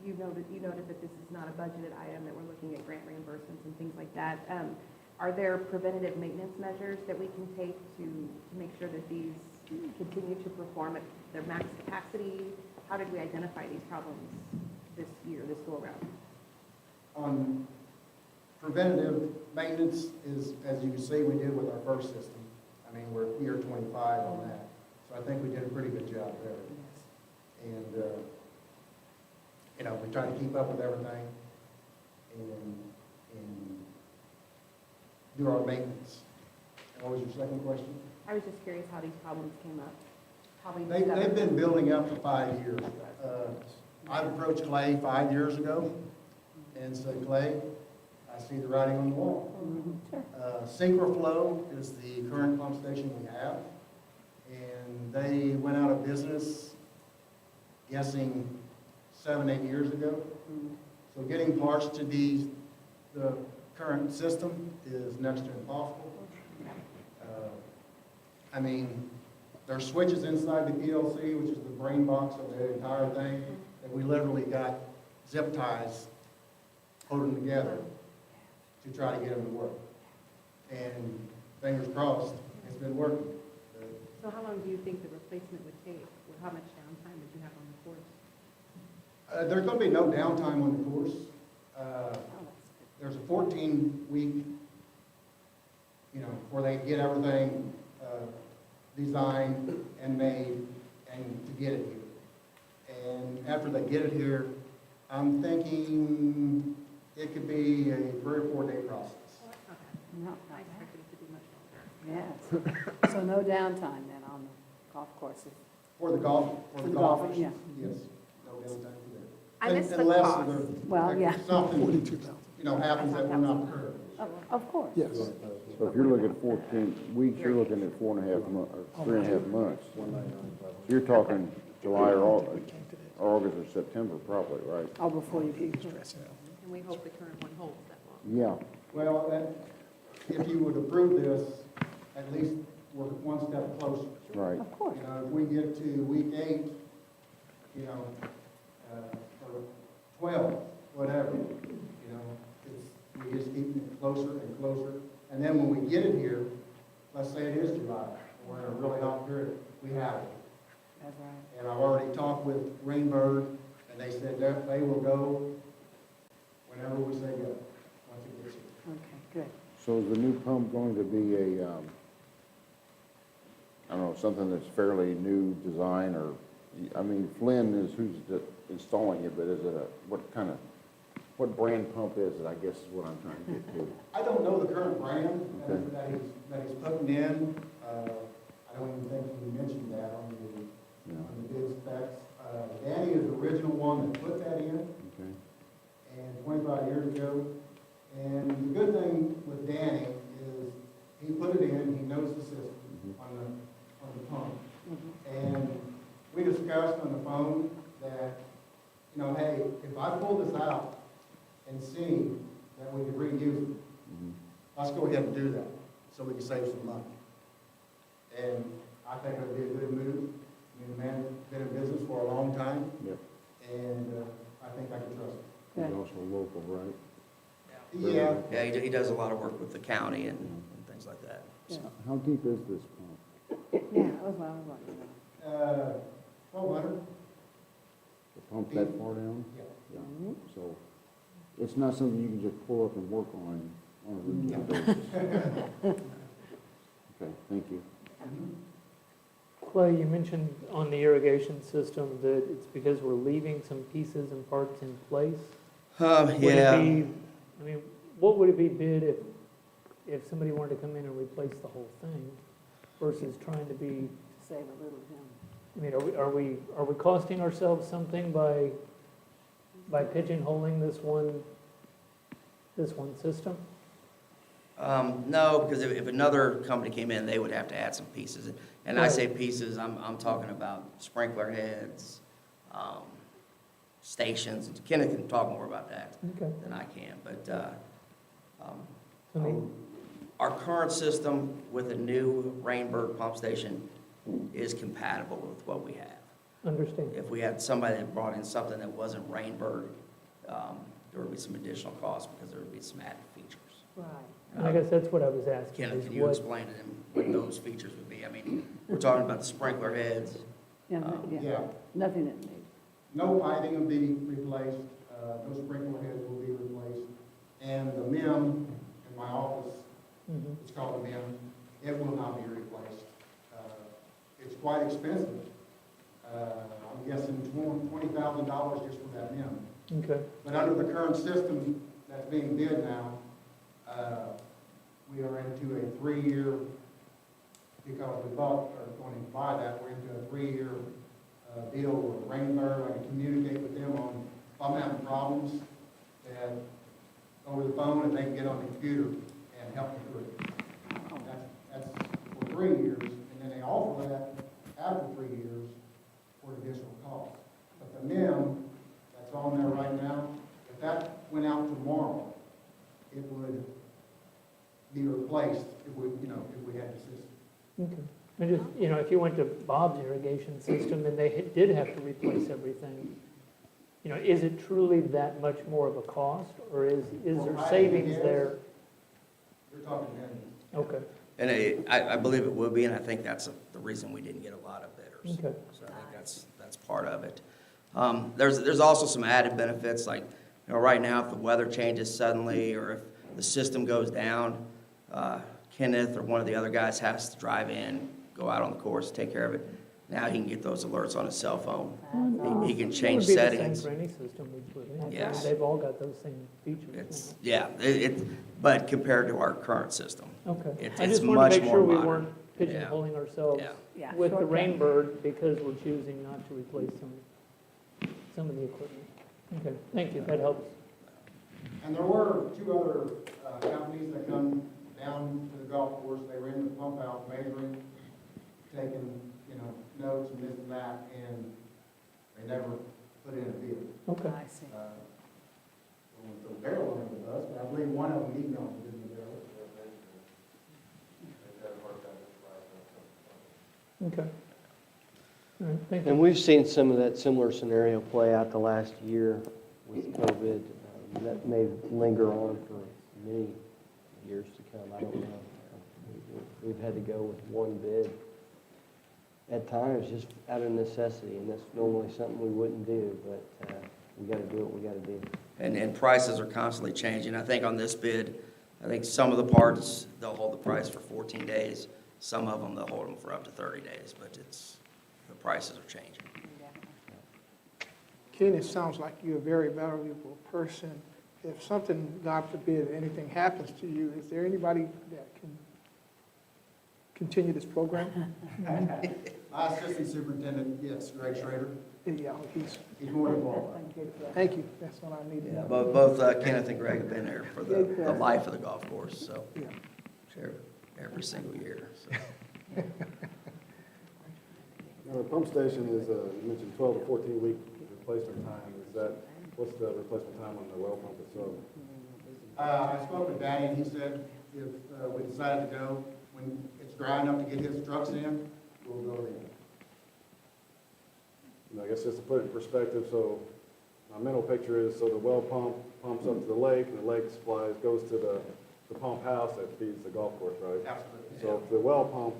You noted that this is not a budgeted item, that we're looking at grant reimbursements and things like that. Are there preventative maintenance measures that we can take to make sure that these continue to perform at their max capacity? How did we identify these problems this year, this go-around? On preventative maintenance is, as you can see, we did with our first system. I mean, we're year 25 on that. So I think we did a pretty good job there. And, we try to keep up with everything and do our maintenance. And what was your second question? I was just curious how these problems came up. Probably They've been building up for 5 years. I've approached Clay 5 years ago and said, Clay, I see the writing on the wall. Synchroflow is the current pump station we have, and they went out of business, guessing 7, 8 years ago. So getting parts to the current system is next to impossible. I mean, there's switches inside the PLC, which is the brain box of the entire thing, and we literally got zip ties, put them together to try to get them to work. And fingers crossed, it's been working. So how long do you think the replacement would take? Or how much downtime would you have on the course? There's going to be no downtime on the course. There's a 14-week, where they get everything designed and made and to get it here. And after they get it here, I'm thinking it could be a 3 or 4 day process. Okay. No, I expected it to be much longer. yes. So no downtime then on the golf courses? For the golfers, yeah. yes, no downtime for that. I missed the Unless cost. there- Well, yeah. Something, happens that we're not prepared. Of course. Yes. So if you're looking at 14 weeks, you're looking at 4.5 months, or 3.5 months. So you're talking July or August or September probably, right? Oh, before you keep. And we hope the current one holds that long. Yeah. Well, if you would approve this, at least we're one step closer. Right. Of course. You know, if we get to week 8, you know, or 12, whatever, you know, we just keep it closer and closer. And then when we get it here, let's say it is July, we're in a really hot period, we have it. That's right. And I've already talked with Rainbird, and they said that they will go whenever we say go, once it gets here. Okay, good. So is the new pump going to be a, I don't know, something that's fairly new design, or, I mean, Flynn is who's installing it, but is it what brand pump is it, I guess is what I'm trying to get to. I don't know the current brand Okay. that he's putting in. I don't even think he mentioned that on the bid specs. Danny is the original one that put that in, Okay. and 25 years ago. And the good thing with Danny is he put it in, he knows the system on the pump. And we discussed on the phone that, you know, hey, if I pull this out and see that we could reuse it, let's go ahead and do that, so we can save some money. And I think it would be a good move. I mean, the man's been in business for a long time, Yep. and I think I can trust him. He's also local, right? Yeah, Yeah, he does a lot of work with the county and things like that. Yeah. How deep is this pump? Yeah, that was what I was wondering. 1,200. The pump that far down? Yeah. Yeah. So it's not something you can just pull up and work on a routine basis. Okay, thank you. Clay, you mentioned on the irrigation system that it's because we're leaving some pieces and parts in place. Would it Yeah. be, I mean, what would it be bid if somebody wanted to come in and replace the whole thing versus trying to be, Save a little, Jim. I mean, are we costing ourselves something by pigeonholing this one system? No, because if another company came in, they would have to add some pieces. And I say pieces, I'm talking about sprinkler heads, stations. Kenneth can talk more about that Okay. than I can. But I mean, our current system with a new Rainbird pump station is compatible with what we have. understand. If we had somebody that brought in something that wasn't Rainbird, there would be some additional costs because there would be some added features. Right. And I guess that's what I was asking. Kenneth, is can you what- explain to them what those features would be? I mean, we're talking about the sprinkler heads. Yeah, Yeah. nothing that needs. No piping will be replaced, no sprinkler heads will be replaced, and the MIM in my office, Mhm. it's called the MIM, it will not be replaced. It's quite expensive. I'm guessing $20,000 just for that MIM. Okay, But under the current system that's being bid now, we are into a 3-year, because we bought, or going to buy that, we're into a 3-year deal with Rainbird. I can communicate with them on, if I'm having problems, and over the phone, and they can get on the computer and help me through it. That's for 3 years, and then they offer that after 3 years for additional cost. But the MIM that's on there right now, if that went out tomorrow, it would be replaced if we had the system. okay. And just, if you went to Bob's irrigation system and they did have to replace everything, is it truly that much more of a cost, or is there savings there? You're talking millions. Okay, And I believe it will be, and I think that's the reason we didn't get a lot of bidders. okay. So I think that's part of it. There's also some added benefits, like, right now, if the weather changes suddenly, or if the system goes down, Kenneth or one of the other guys has to drive in, go out on the course, take care of it. Now he can get those alerts on his cell phone. He can change settings. It would be the same for any system we put in. Yes. They've all got those same features But compared to our current system, now. Okay. it's I just wanted much to make more sure we modern. weren't pigeonholing ourselves Yeah. Yeah, with the shortcut. Rainbird because we're choosing not to replace some of the equipment. Okay, thank you, that helps. And there were 2 other companies that come down to the golf course, they were in the pump house measuring, taking, notes and this and that, and they never put in a bid. Okay. I see. I won't throw Daryl under the bus, but I believe one of them emailed me, didn't Daryl? Okay. All right, thank you. And we've seen some of that similar scenario play out the last year with COVID. That may linger on for many years to come. I don't know. We've had to go with one bid at times just out of necessity, and that's normally something we wouldn't do, but we got to do what we got to do. And prices are constantly changing. I think on this bid, I think some of the parts, they'll hold the price for 14 days. Some of them, they'll hold them for up to 30 days, but the prices are changing. Ken, it sounds like you're a very valuable person. If something, God forbid, anything happens to you, is there anybody that can continue this program? My assistant superintendent, yes, Greg Schrader, Yeah, he's more than qualified. thank you, that's what I needed. Yeah, both Kenneth and Greg have been there for the life of the golf course, so Yeah. every single year. So. Now, the pump station is, you mentioned 12 to 14 week replacement time. What's the replacement time on the well pump itself? I spoke with Danny, and he said if we decided to go, when it's dry enough to get his trucks in, we'll go then. I guess just to put it in perspective, so my mental picture is, so the well pump pumps up to the lake, and the lake supplies, goes to the pump house that feeds the golf course, right? Absolutely. So if the well pump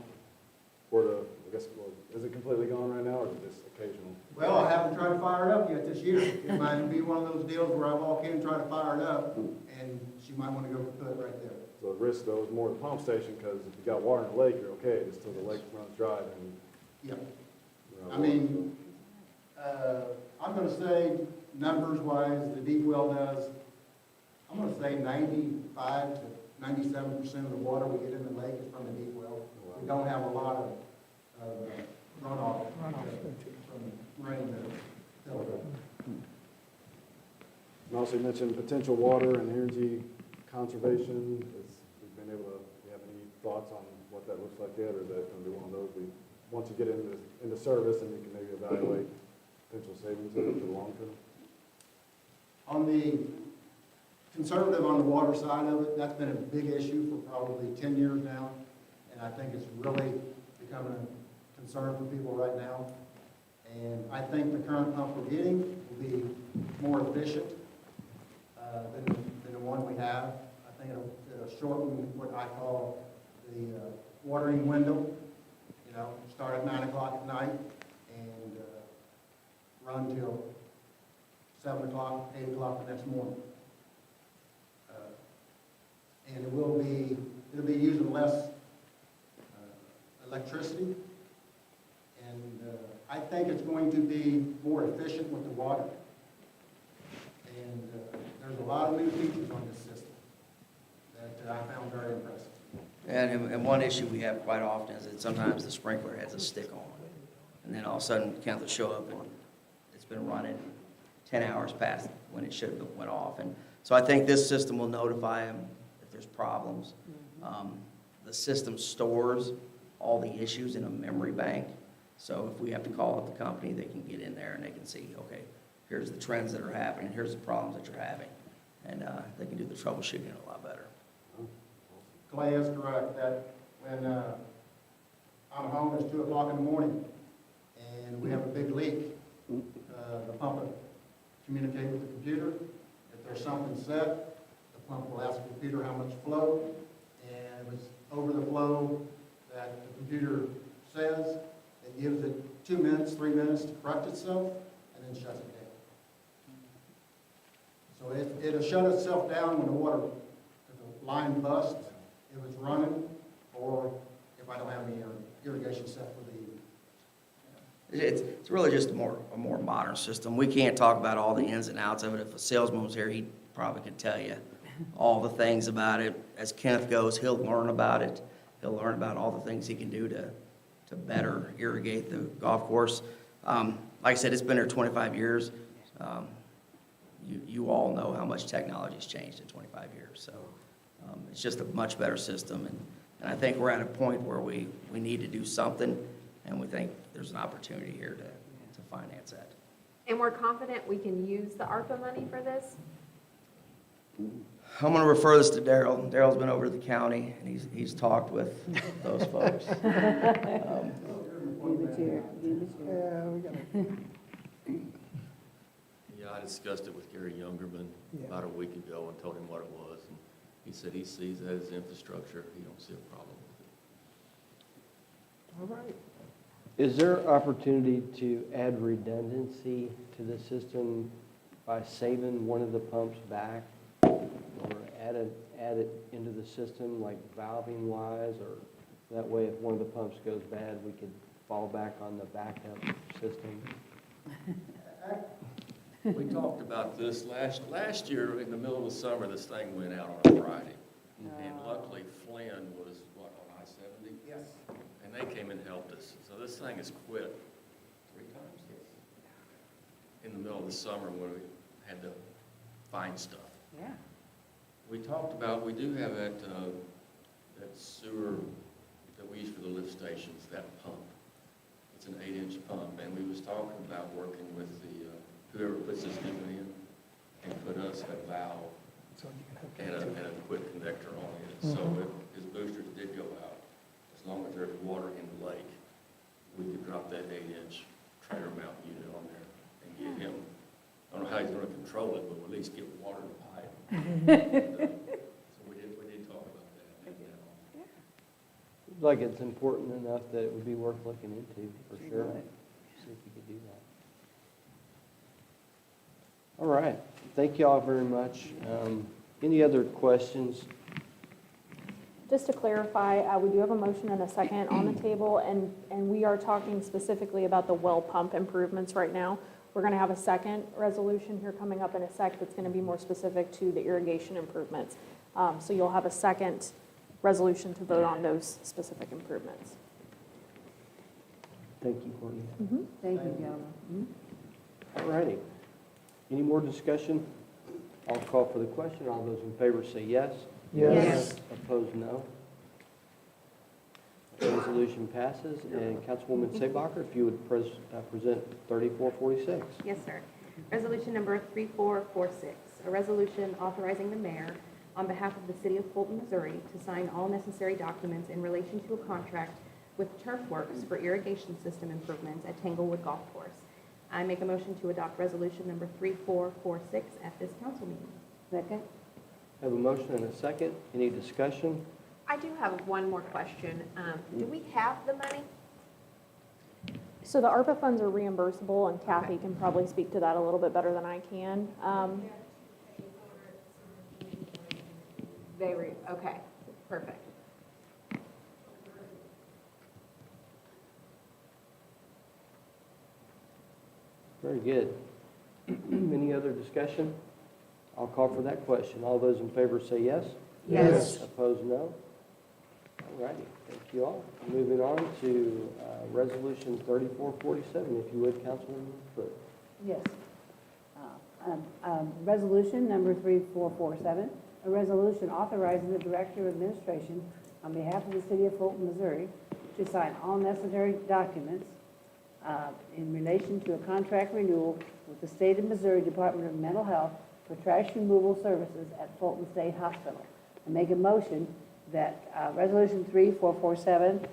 were to, I guess, well, is it completely gone right now, or is it just occasional? Well, I haven't tried to fire it up yet this year. It might be one of those deals where I walk in and try to fire it up, and she might want to go put it right there. So the risk, though, is more the pump station, because if you got water in the lake, you're okay, just till the lake runs dry, then. Yeah. you're out I of mean, I'm going to say, numbers-wise, the deep well does, I'm going to say 95 to 97% of the water we get in the lake is from the deep well. We don't have a lot of runoff from rain that water. And also you mentioned potential water and energy conservation. We've been able to, do you have any thoughts on what that looks like yet, or is that going to be one of those once you get into service, and you can maybe evaluate potential savings in the long term? On the conservative on the water side of it, that's been a big issue for probably 10 years now, and I think it's really becoming a concern for people right now. And I think the current pump we're getting will be more efficient than the one we have. I think it'll shorten what I call the watering window. Start at 9 o'clock at night and run till 7 o'clock, 8 o'clock the next morning. And it'll be using less electricity. And I think it's going to be more efficient with the water. And there's a lot of new features on this system that I found very impressive. And one issue we have quite often is that sometimes the sprinkler has a stick on it. And then all of a sudden, Kenneth will show up and it's been running 10 hours past when it should have went off. And so I think this system will notify him if there's problems. The system stores all the issues in a memory bank. So if we have to call up the company, they can get in there and they can see, okay, here's the trends that are happening, here's the problems that you're having. And they can do the troubleshooting a lot better. Clay is correct that when I'm home, it's 2 o'clock in the morning, and we have a big leak. The pump will communicate with the computer. If there's something set, the pump will ask the computer how much flow, and if it's over the flow that the computer says, it gives it 2 minutes, 3 minutes to correct itself, and then shuts it down. So it'll shut itself down when the water, if the line busts, if it's running, or if I don't have any irrigation set for the evening. It's really just a more modern system. We can't talk about all the ins and outs of it. If a salesman was here, he probably could tell you all the things about it. As Kenneth goes, he'll learn about it. He'll learn about all the things he can do to better irrigate the golf course. Like I said, it's been there 25 years. You all know how much technology has changed in 25 years. So It's just a much better system, and I think we're at a point where we need to do something, and we think there's an opportunity here to finance that. And we're confident we can use the ARPA money for this? I'm going to refer this to Daryl. Daryl's been over to the county, and he's talked with those folks. Yeah, we got Yeah, I discussed it with Gary Youngerman about a week ago and told him what it was. And he said he sees that as infrastructure. He don't see a problem with it. All right. Is there opportunity to add redundancy to the system by saving one of the pumps back? Or add it into the system, like valving wise, or that way if one of the pumps goes bad, we could fall back on the backup system? We talked about this last year in the middle of the summer. This thing went out on a Friday, and luckily Flynn was on I-70. Yes. And they came and helped us. So this thing has quit 3 times in the middle of the summer when we had to find stuff. Yeah. We talked about, we do have that sewer that we use for the lift stations, that pump. It's an 8-inch pump, and we was talking about working with the, whoever puts this new one in, and put us a valve and a quick connector on it. So if his boosters did go out, as long as there's water in the lake, we could drop that 8-inch trailer mount unit on there and get him, I don't know how he's gonna control it, but we'll at least get water in the pipe. So we did talk about that. Seems like it's important enough that it would be worth looking into, for sure. See if we could do that. All right, thank you all very much. Any other questions? Just to clarify, we do have a motion and a second on the table, and we are talking specifically about the well pump improvements right now. We're going to have a second resolution here coming up in a sec that's going to be more specific to the irrigation improvements. So you'll have a second resolution to vote on those specific improvements. Thank you, Courtney. Thank you, gentlemen. All righty. Any more discussion? I'll call for the question. All those in favor say yes. Yes. Opposed, no. Resolution passes. And Councilwoman Seebacher, if you would present 3446. Yes, sir. Resolution number 3446, a resolution authorizing the mayor on behalf of the city of Fulton, Missouri, to sign all necessary documents in relation to a contract with Turf Works for irrigation system improvements at Tanglewood Golf Course. I make a motion to adopt resolution number 3446 at this council meeting. Second? Have a motion and a second. Any discussion? I do have one more question. Do we have the money? So the ARPA funds are reimbursable, and Kathy can probably speak to that a little bit better than I can. Okay, perfect. Very good. Any other discussion? I'll call for that question. All those in favor say yes. Yes. Opposed, no. All righty. Thank you all. Moving on to Resolution 3447, if you would, Councilman Brook. Yes. Resolution number 3447, a resolution authorizing the Director of Administration on behalf of the City of Fulton, Missouri, to sign all necessary documents in relation to a contract renewal with the State of Missouri Department of Mental Health for trash removal services at Fulton State Hospital. I make a motion that Resolution 3447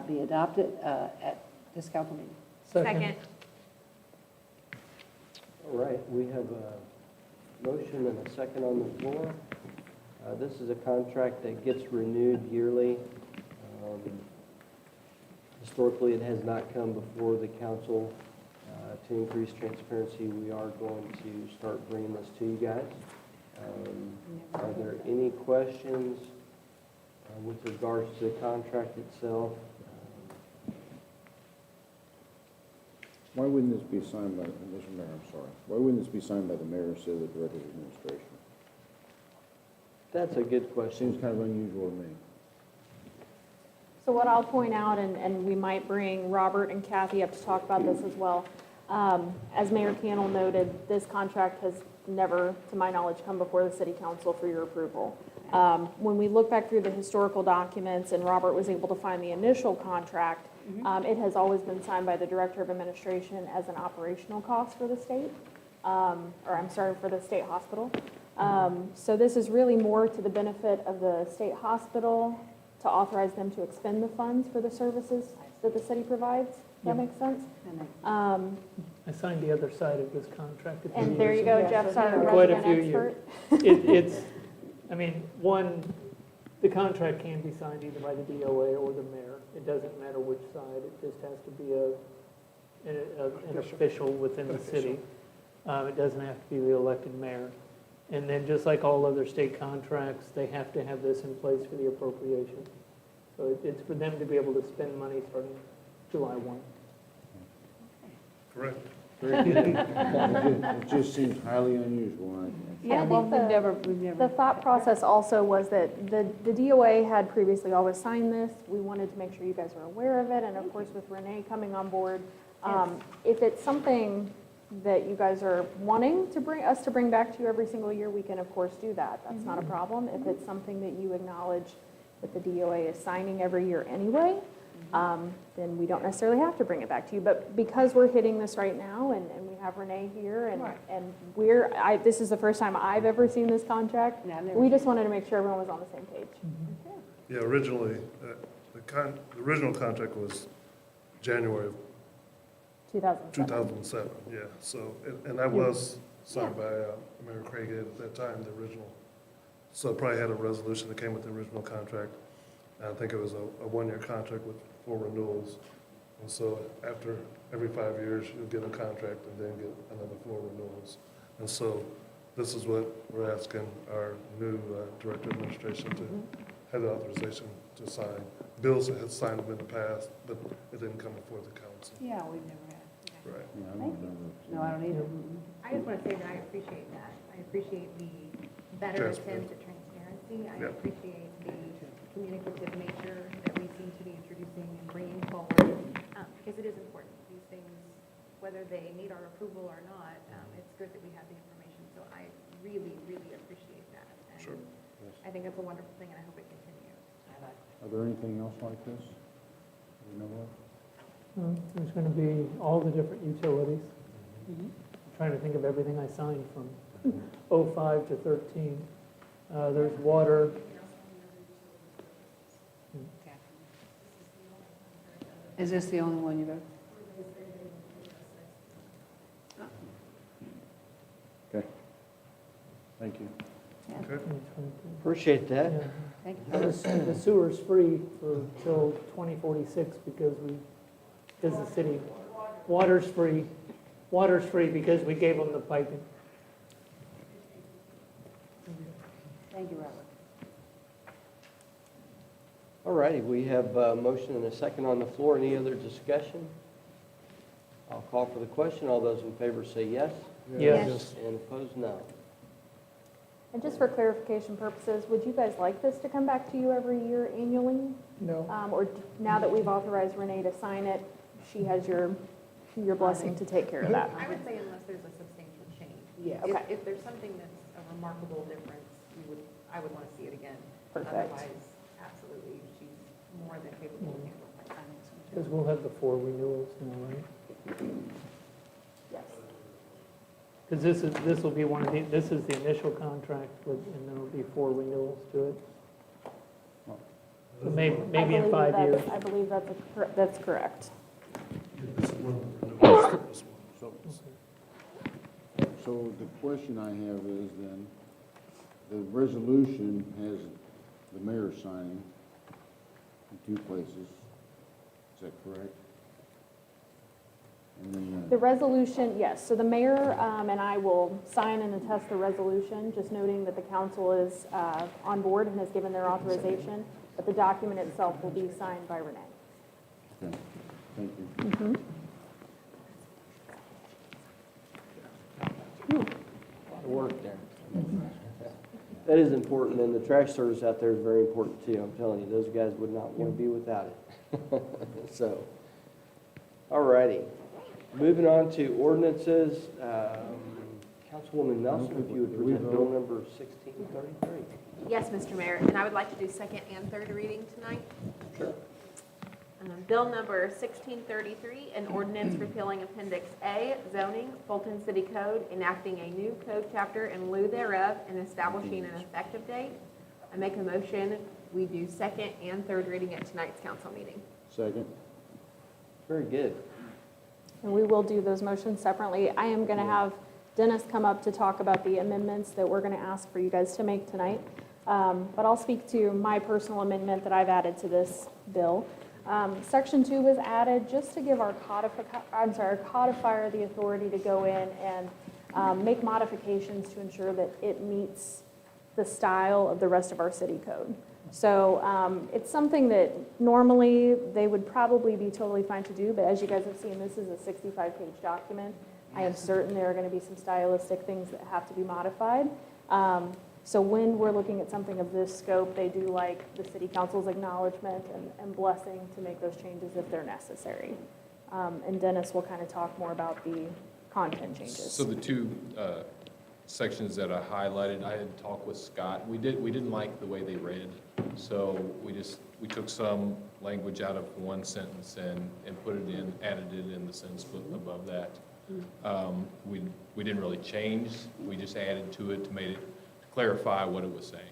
be adopted at this council meeting. Second. All right, we have a motion and a second on the floor. This is a contract that gets renewed yearly. Historically, it has not come before the council. To increase transparency, we are going to start bringing this to you guys. Are there any questions with regards to the contract itself? Why wouldn't this be signed by, Mr. Mayor, I'm sorry, why wouldn't this be signed by the mayor instead of the Director of Administration? That's a good question. Seems kind of unusual to me. So what I'll point out, and we might bring Robert and Kathy up to talk about this as well, As Mayor Cannell noted, this contract has never, to my knowledge, come before the city council for your approval. When we look back through the historical documents, and Robert was able to find the initial contract, it has always been signed by the Director of Administration as an operational cost for the state, for the state hospital. So this is really more to the benefit of the state hospital to authorize them to expend the funds for the services that the city provides. Does that make sense? I signed the other side of this contract. And there you go, Jeff's our Quite a resident few expert. years. The contract can be signed either by the DOA or the mayor. It doesn't matter which side. It just has to be an official within the city. It doesn't have to be the elected mayor. And then just like all other state contracts, they have to have this in place for the appropriation. So it's for them to be able to spend money starting July 1. Correct. It just seems highly unusual. Yeah, well, we've never. The thought process also was that the DOA had previously always signed this. We wanted to make sure you guys were aware of it, and of course with Renee coming on board, if it's something that you guys are wanting to bring back to you every single year, we can of course do that. That's not a problem. If it's something that you acknowledge that the DOA is signing every year anyway, then we don't necessarily have to bring it back to you. But because we're hitting this right now, and we have Renee here, and this is the first time I've ever seen this contract, we just wanted to make sure everyone was on the same page. Yeah, originally, the original contract was January of 2007, yeah. So, and that was signed by Mayor Craig at that time, the original. So it probably had a resolution that came with the original contract. And I think it was a one-year contract with 4 renewals. And so after every 5 years, you'll get a contract and then get another 4 renewals. And so this is what we're asking our new Director of Administration to have the authorization to sign. Bills had signed them in the past, but it didn't come before the council. Yeah, we've never had. Right. Yeah, I don't remember. No, I don't either. I just want to say that I appreciate that. I appreciate the better attempt at transparency. I appreciate the communicative nature that we seem to be introducing and bringing forward, because it is important. These things, whether they need our approval or not, it's good that we have the information. So I really, really appreciate that. And Sure. I think it's a wonderful thing, and I hope it continues. Are there anything else like this? Do you know what? There's going to be all the different utilities. I'm trying to think of everything I signed from 05 to 13. There's water. Is this the only one you got? Okay. Thank you. Appreciate that. Yeah. Thank you. And the sewer's free for till 2046 because the city, water's free because we gave them the piping. Thank you, Robert. All righty, we have a motion and a second on the floor. Any other discussion? I'll call for the question. All those in favor say yes. Yes. And opposed, no. And just for clarification purposes, would you guys like this to come back to you every year annually? No. Or now that we've authorized Renee to sign it, she has your blessing to take care of that? I would say unless there's a substantial change. Yes. Okay. If there's something that's a remarkable difference, I would want to see it again. Perfect. Otherwise, absolutely, she's more than capable of handling that. Because we'll have the 4 renewals now, right? Yes. Because this will be this is the initial contract, and then there'll be 4 renewals to it. So maybe in 5 years. I believe that's correct. So the question I have is then, the resolution has the mayor signing in 2 places. Is that correct? And then The resolution, yes, so the mayor and I will sign and attest the resolution, just noting that the council is on board and has given their authorization, but the document itself will be signed by Renee. okay, thank you. A lot of work there. That is important, and the trash service out there is very important too. I'm telling you, those guys would not want to be without it. So, all righty. Moving on to ordinances, Councilwoman Nelson, if you would present bill number 1633. Yes, Mr. Mayor, and I would like to do second and third reading tonight. Sure. Bill number 1633, an ordinance repealing Appendix A, zoning, Fulton City Code, enacting a new code chapter in lieu thereof, and establishing an effective date. I make a motion, we do second and third reading at tonight's council meeting. Second. Very good. And we will do those motions separately. I am going to have Dennis come up to talk about the amendments that we're going to ask for you guys to make tonight. But I'll speak to my personal amendment that I've added to this bill. Section 2 was added just to give our codifier the authority to go in and make modifications to ensure that it meets the style of the rest of our city code. So it's something that normally they would probably be totally fine to do, but as you guys have seen, this is a 65-page document. I am certain there are going to be some stylistic things that have to be modified. So when we're looking at something of this scope, they do like the city council's acknowledgement and blessing to make those changes if they're necessary. And Dennis will kind of talk more about the content changes. So the two sections that I highlighted, I had talked with Scott. We didn't like the way they read, so we took some language out of one sentence and put it in, added it in the sentence above that. We didn't really change. We just added to it to clarify what it was saying.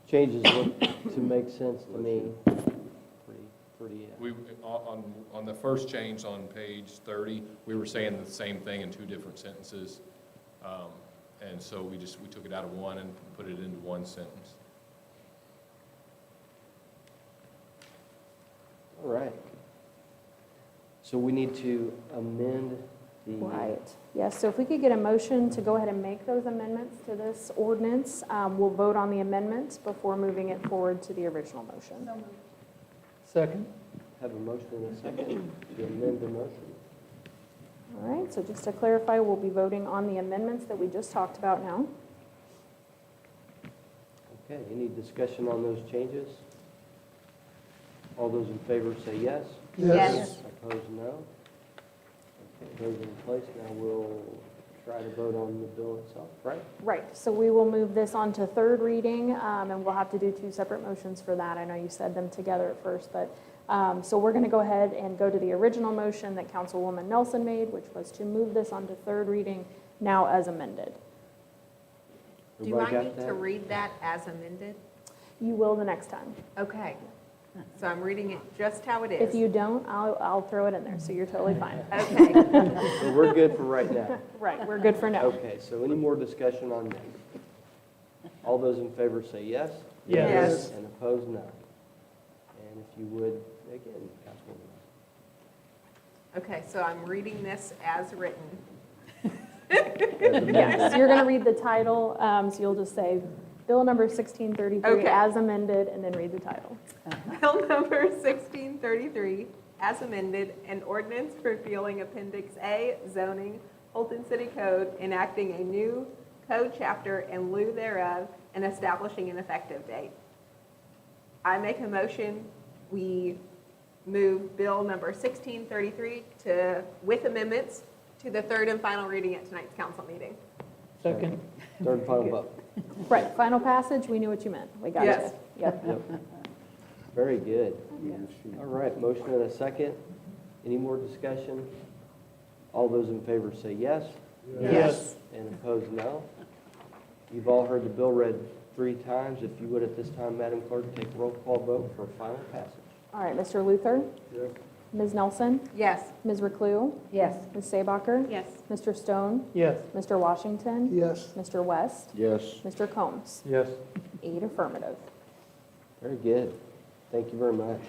Changes look to make sense to me. Pretty. We on the first change on page 30, we were saying the same thing in two different sentences, and so we took it out of one and put it into one sentence. All right. So we need to amend the. Right. Yes, so if we could get a motion to go ahead and make those amendments to this ordinance, we'll vote on the amendments before moving it forward to the original motion. Second? Have a motion and a second to amend the motion. All right, so just to clarify, we'll be voting on the amendments that we just talked about now. Okay, any discussion on those changes? All those in favor say yes. Yes. Opposed, no. Okay, those in place. Now we'll try to vote on the bill itself, right? Right, so we will move this on to third reading, and we'll have to do two separate motions for that. I know you said them together at first, but, so we're going to go ahead and go to the original motion that Councilwoman Nelson made, which was to move this on to third reading, now as amended. Do Everybody I got need to that? read that as amended? You will the next time. Okay. So I'm reading it just how it is. If you don't, I'll throw it in there, so you're totally fine. Okay. So we're good for right now. Right, we're good for now. Okay, so any more discussion on that? All those in favor say yes. Yes. And opposed, no. And if you would, again, Councilwoman. Okay, so I'm reading this as written. Yes, you're going to read the title, so you'll just say, Bill number 1633 Okay. as amended, and then read the title. Bill number 1633, as amended, an ordinance repealing Appendix A, zoning, Fulton City Code, enacting a new code chapter in lieu thereof, and establishing an effective date. I make a motion, we move Bill number 1633 with amendments, to the third and final reading at tonight's council meeting. Second? Third and final vote. Right, final passage, we knew what you meant. We got Yes. you. Yep. Yep. Very good. All right, motion and a second. Any more discussion? All those in favor say yes. Yes. And opposed, no. You've all heard the bill read 3 times. If you would at this time, Madam Clerk, take roll call vote for final passage. All right, Mr. Luther? Yes. Ms. Nelson? Yes. Ms. Reclue? Yes. Ms. Sabacher? Yes. Mr. Stone? Yes. Mr. Washington? Yes. Mr. West? Yes. Mr. Combs? Yes. 8 affirmative. Very good. Thank you very much.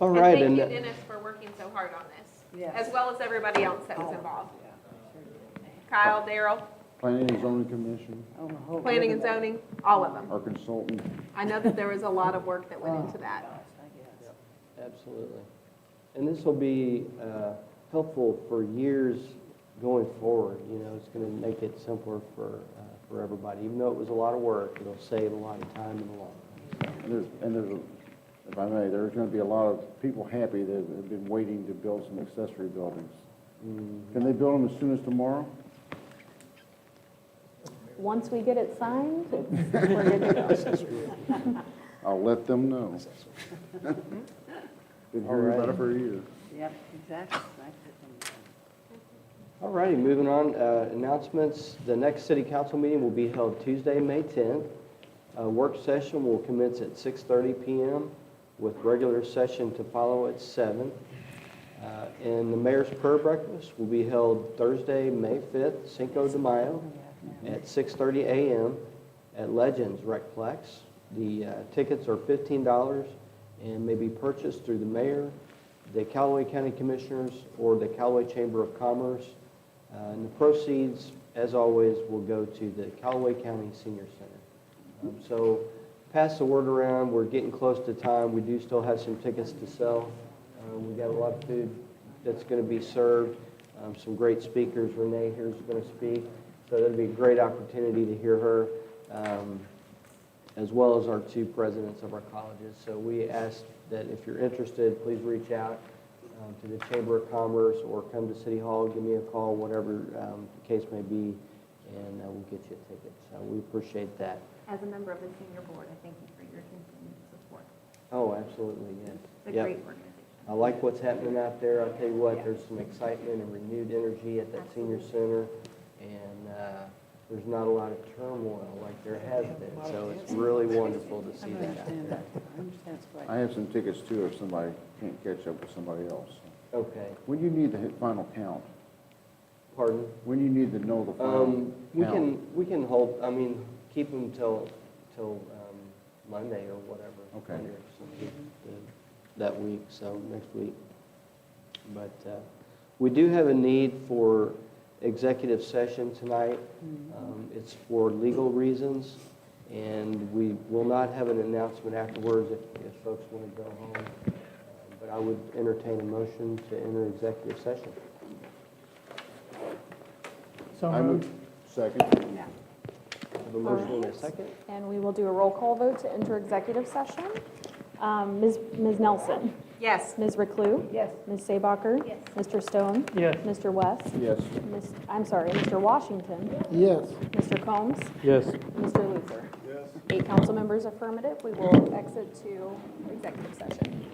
All right. And thank you, Dennis, for working so hard on this, Yes. as well as everybody else that was involved. Kyle, Daryl, Planning and Zoning Commission, planning and zoning, all of them. our consultant. I know that there was a lot of work that went into that. Absolutely. And this will be helpful for years going forward. You know, it's going to make it simpler for everybody. Even though it was a lot of work, it'll save a lot of time in the long run. And there's if I may, there's going to be a lot of people happy that have been waiting to build some accessory buildings. Can they build them as soon as tomorrow? Once we get it signed, we're good to go. I'll let them know. Been hearing about it for a year. Yep, exactly. All righty, moving on, announcements. The next city council meeting will be held Tuesday, May 10th. Work session will commence at 6:30 p.m. with regular session to follow at 7. And the mayor's prayer breakfast will be held Thursday, May 5th, Cinco de Mayo, at 6:30 a.m. at Legends Recplex. The tickets are $15 and may be purchased through the mayor, the Callaway County Commissioners, or the Callaway Chamber of Commerce. And the proceeds, as always, will go to the Callaway County Senior Center. So pass the word around. We're getting close to time. We do still have some tickets to sell. We got a lot of food that's going to be served. Some great speakers. Renee here is going to speak. So that'll be a great opportunity to hear her, as well as our 2 presidents of our colleges. So we ask that if you're interested, please reach out to the Chamber of Commerce or come to City Hall, give me a call, whatever the case may be, and we'll get you a ticket. So we appreciate that. As a member of the senior board, I thank you for your continued support. Oh, absolutely, yes. It's a Yep. great organization. I like what's happening out there. I'll tell you what, there's some excitement and renewed energy at that senior center, and there's not a lot of turmoil like there has been. So it's really wonderful to see that out there. I have some tickets too if somebody can't catch up with somebody else. Okay, When do you need the final count? pardon? When do you need to know the final count? We can hold, I mean, keep them till Monday or whatever. Okay. Monday or something, that week, so next week. But we do have a need for executive session tonight. It's for legal reasons, and we will not have an announcement afterwards if folks want to go home. But I would entertain a motion to enter executive session. So I moved. move, second. I have a motion and a second. And we will do a roll call vote to enter executive session. Ms. Nelson? Yes. Ms. Reclue? Yes. Ms. Sabacher? Yes. Mr. Stone? Yes. Mr. West? Yes. Mr. Washington? Yes. Mr. Combs? Yes. Mr. Luther? Yes. 8 council members affirmative. We will exit to executive session.